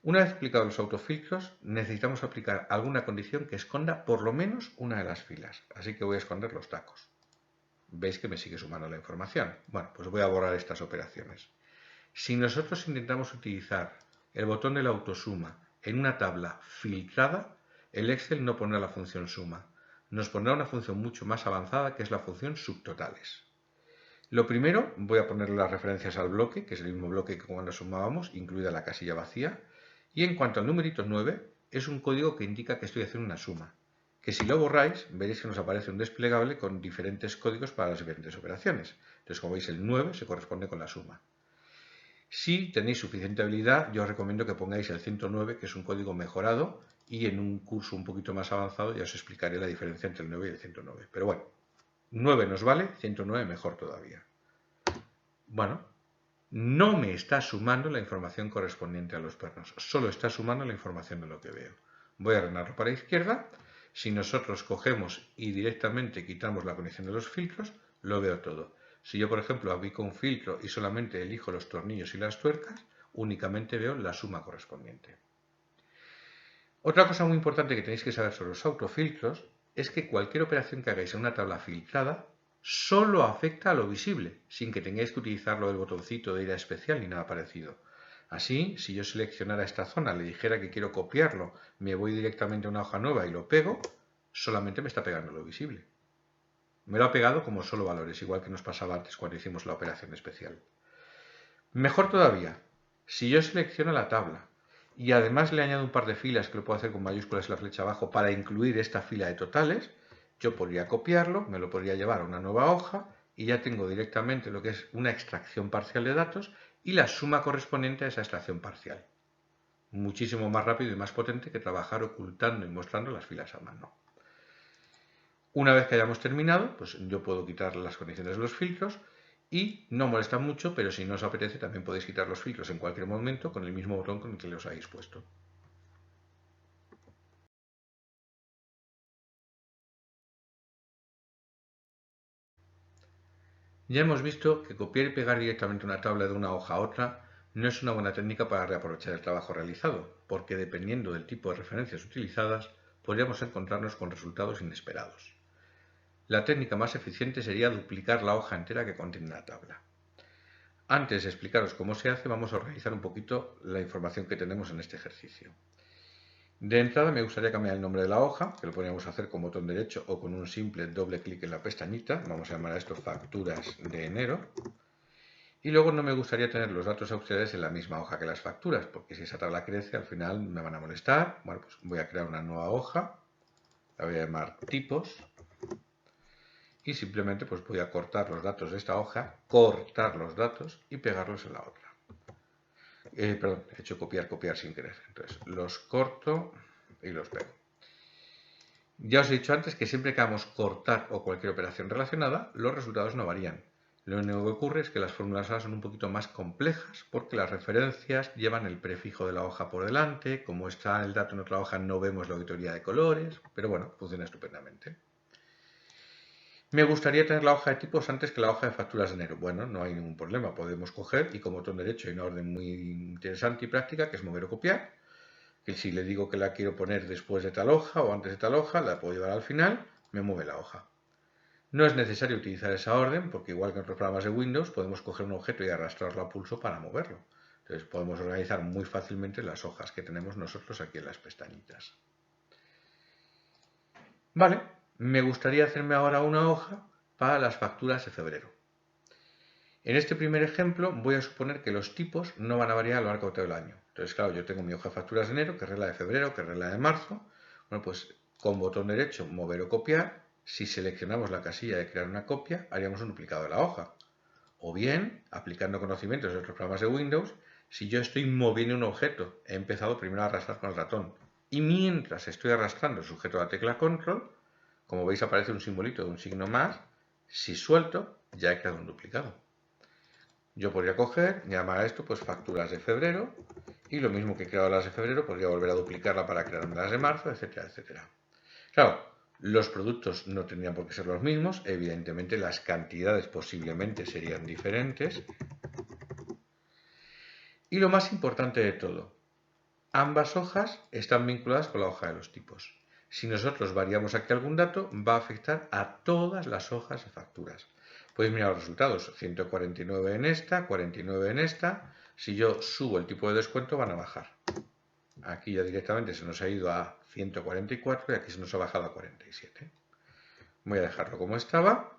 Una vez aplicados los autofiltros, necesitamos aplicar alguna condición que esconda por lo menos una de las filas. Así que voy a esconder los tacos. ¿Veis que me sigue sumando la información? Bueno, pues voy a borrar estas operaciones. Si nosotros intentamos utilizar el botón de la autosuma en una tabla filtrada, el Excel no pondrá la función suma. Nos pondrá una función mucho más avanzada que es la función subtotales. Lo primero, voy a poner las referencias al bloque, que es el mismo bloque que cuando sumábamos, incluida la casilla vacía. Y en cuanto al numerito 9, es un código que indica que estoy haciendo una suma. Que si lo borráis, veréis que nos aparece un desplegable con diferentes códigos para las diferentes operaciones. Entonces, como veis, el 9 se corresponde con la suma. Si tenéis suficiente habilidad, yo os recomiendo que pongáis el 109, que es un código mejorado, y en un curso un poquito más avanzado ya os explicaré la diferencia entre el 9 y el 109. Pero bueno, 9 nos vale, 109 mejor todavía. Bueno, no me está sumando la información correspondiente a los pernos, solo está sumando la información de lo que veo. Voy a ordenarlo para izquierda. Si nosotros cogemos y directamente quitamos la condición de los filtros, lo veo todo. Si yo, por ejemplo, aplico un filtro y solamente elijo los tornillos y las tuercas, únicamente veo la suma correspondiente. Otra cosa muy importante que tenéis que saber sobre los autofiltros es que cualquier operación que hagáis en una tabla filtrada solo afecta a lo visible, sin que tengáis que utilizar lo del botoncito de ir a especial ni nada parecido. Así, si yo seleccionara esta zona, le dijera que quiero copiarlo, me voy directamente a una hoja nueva y lo pego, solamente me está pegando lo visible. Me lo ha pegado como solo valores, igual que nos pasaba antes cuando hicimos la operación especial. Mejor todavía, si yo selecciono la tabla y además le añado un par de filas que lo puedo hacer con mayúsculas y la flecha abajo para incluir esta fila de totales, yo podría copiarlo, me lo podría llevar a una nueva hoja y ya tengo directamente lo que es una extracción parcial de datos y la suma correspondiente a esa extracción parcial. Muchísimo más rápido y más potente que trabajar ocultando y mostrando las filas a mano. Una vez que hayamos terminado, pues yo puedo quitar las condiciones de los filtros y no molesta mucho, pero si no os apetece también podéis quitar los filtros en cualquier momento con el mismo botón con el que los habéis puesto. Ya hemos visto que copiar y pegar directamente una tabla de una hoja a otra no es una buena técnica para reaprovechar el trabajo realizado, porque dependiendo del tipo de referencias utilizadas, podríamos encontrarnos con resultados inesperados. La técnica más eficiente sería duplicar la hoja entera que contiene una tabla. Antes de explicaros cómo se hace, vamos a organizar un poquito la información que tenemos en este ejercicio. De entrada me gustaría cambiar el nombre de la hoja, que lo podríamos hacer con botón derecho o con un simple doble clic en la pestañita. Vamos a llamar a esto facturas de enero. Y luego no me gustaría tener los datos auxiliares en la misma hoja que las facturas, porque si esa tabla crece al final me van a molestar. Bueno, pues voy a crear una nueva hoja, la voy a llamar tipos. Y simplemente pues voy a cortar los datos de esta hoja, cortar los datos y pegarlos en la otra. Perdón, he hecho copiar sin querer. Entonces los corto y los pego. Ya os he dicho antes que siempre que hagamos cortar o cualquier operación relacionada, los resultados no varían. Lo único que ocurre es que las fórmulas A son un poquito más complejas porque las referencias llevan el prefijo de la hoja por delante. Como está el dato en otra hoja no vemos la auditoría de colores, pero bueno, funciona estupendamente. Me gustaría tener la hoja de tipos antes que la hoja de facturas de enero. Bueno, no hay ningún problema, podemos coger y con botón derecho hay una orden muy interesante y práctica que es mover o copiar. Que si le digo que la quiero poner después de tal hoja o antes de tal hoja, la puedo llevar al final, me mueve la hoja. No es necesario utilizar esa orden porque igual que en otros programas de Windows podemos coger un objeto y arrastrarlo a pulso para moverlo. Entonces podemos organizar muy fácilmente las hojas que tenemos nosotros aquí en las pestañitas. Vale, me gustaría hacerme ahora una hoja para las facturas de febrero. En este primer ejemplo voy a suponer que los tipos no van a variar a lo largo de todo el año. Entonces, claro, yo tengo mi hoja de facturas de enero, que es la de febrero, que es la de marzo. Bueno, pues con botón derecho, mover o copiar, si seleccionamos la casilla de crear una copia, haríamos un duplicado de la hoja. O bien, aplicando conocimientos de otros programas de Windows, si yo estoy moviendo un objeto, he empezado primero a arrastrar con el ratón. Y mientras estoy arrastrando sujeto a la tecla control, como veis aparece un simbolito de un signo más, si suelto, ya he creado un duplicado. Yo podría coger, llamar a esto pues facturas de febrero y lo mismo que he creado las de febrero, podría volver a duplicarla para crear las de marzo, etcétera, etcétera. Claro, los productos no tendrían por qué ser los mismos, evidentemente las cantidades posiblemente serían diferentes. Y lo más importante de todo, ambas hojas están vinculadas con la hoja de los tipos. Si nosotros variamos aquí algún dato, va a afectar a todas las hojas de facturas. Podéis mirar los resultados, 149 en esta, 49 en esta. Si yo subo el tipo de descuento van a bajar. Aquí ya directamente se nos ha ido a 144 y aquí se nos ha bajado a 47. Voy a dejarlo como estaba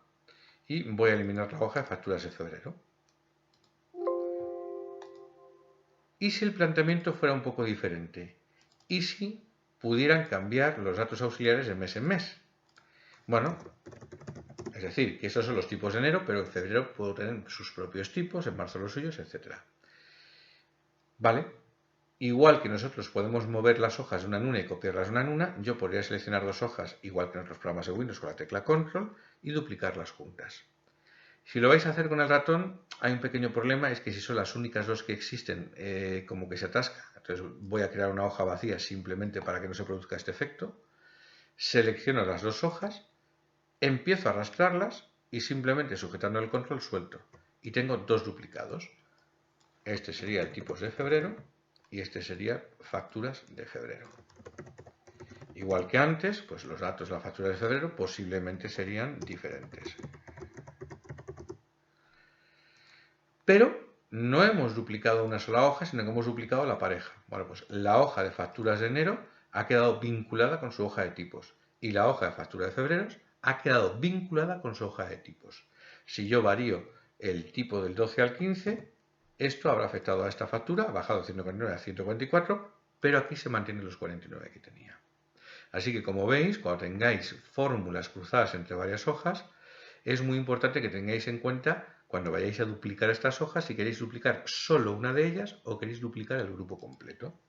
y voy a eliminar la hoja de facturas de febrero. ¿Y si el planteamiento fuera un poco diferente? ¿Y si pudieran cambiar los datos auxiliares de mes en mes? Bueno, es decir, que esos son los tipos de enero, pero en febrero puedo tener sus propios tipos, en marzo los suyos, etc. ¿Vale? Igual que nosotros podemos mover las hojas de una en una y copiarlas de una en una, yo podría seleccionar dos hojas, igual que en otros programas de Windows con la tecla Control, y duplicarlas juntas. Si lo vais a hacer con el ratón, hay un pequeño problema, es que si son las únicas dos que existen, como que se atasca. Entonces voy a crear una hoja vacía simplemente para que no se produzca este efecto. Selecciono las dos hojas, empiezo a arrastrarlas y simplemente sujetando el control suelto. Y tengo dos duplicados. Este sería el tipos de febrero y este sería facturas de febrero. Igual que antes, pues los datos de la factura de febrero posiblemente serían diferentes. Pero no hemos duplicado una sola hoja, sino que hemos duplicado la pareja. Bueno, pues la hoja de facturas de enero ha quedado vinculada con su hoja de tipos y la hoja de factura de febrero ha quedado vinculada con su hoja de tipos. Si yo varío el tipo del 12 al 15, esto habrá afectado a esta factura, ha bajado de 149 a 144, pero aquí se mantienen los 49 que tenía. Así que, como veis, cuando tengáis fórmulas cruzadas entre varias hojas, es muy importante que tengáis en cuenta cuando vayáis a duplicar estas hojas si queréis duplicar solo una de ellas o queréis duplicar el grupo completo.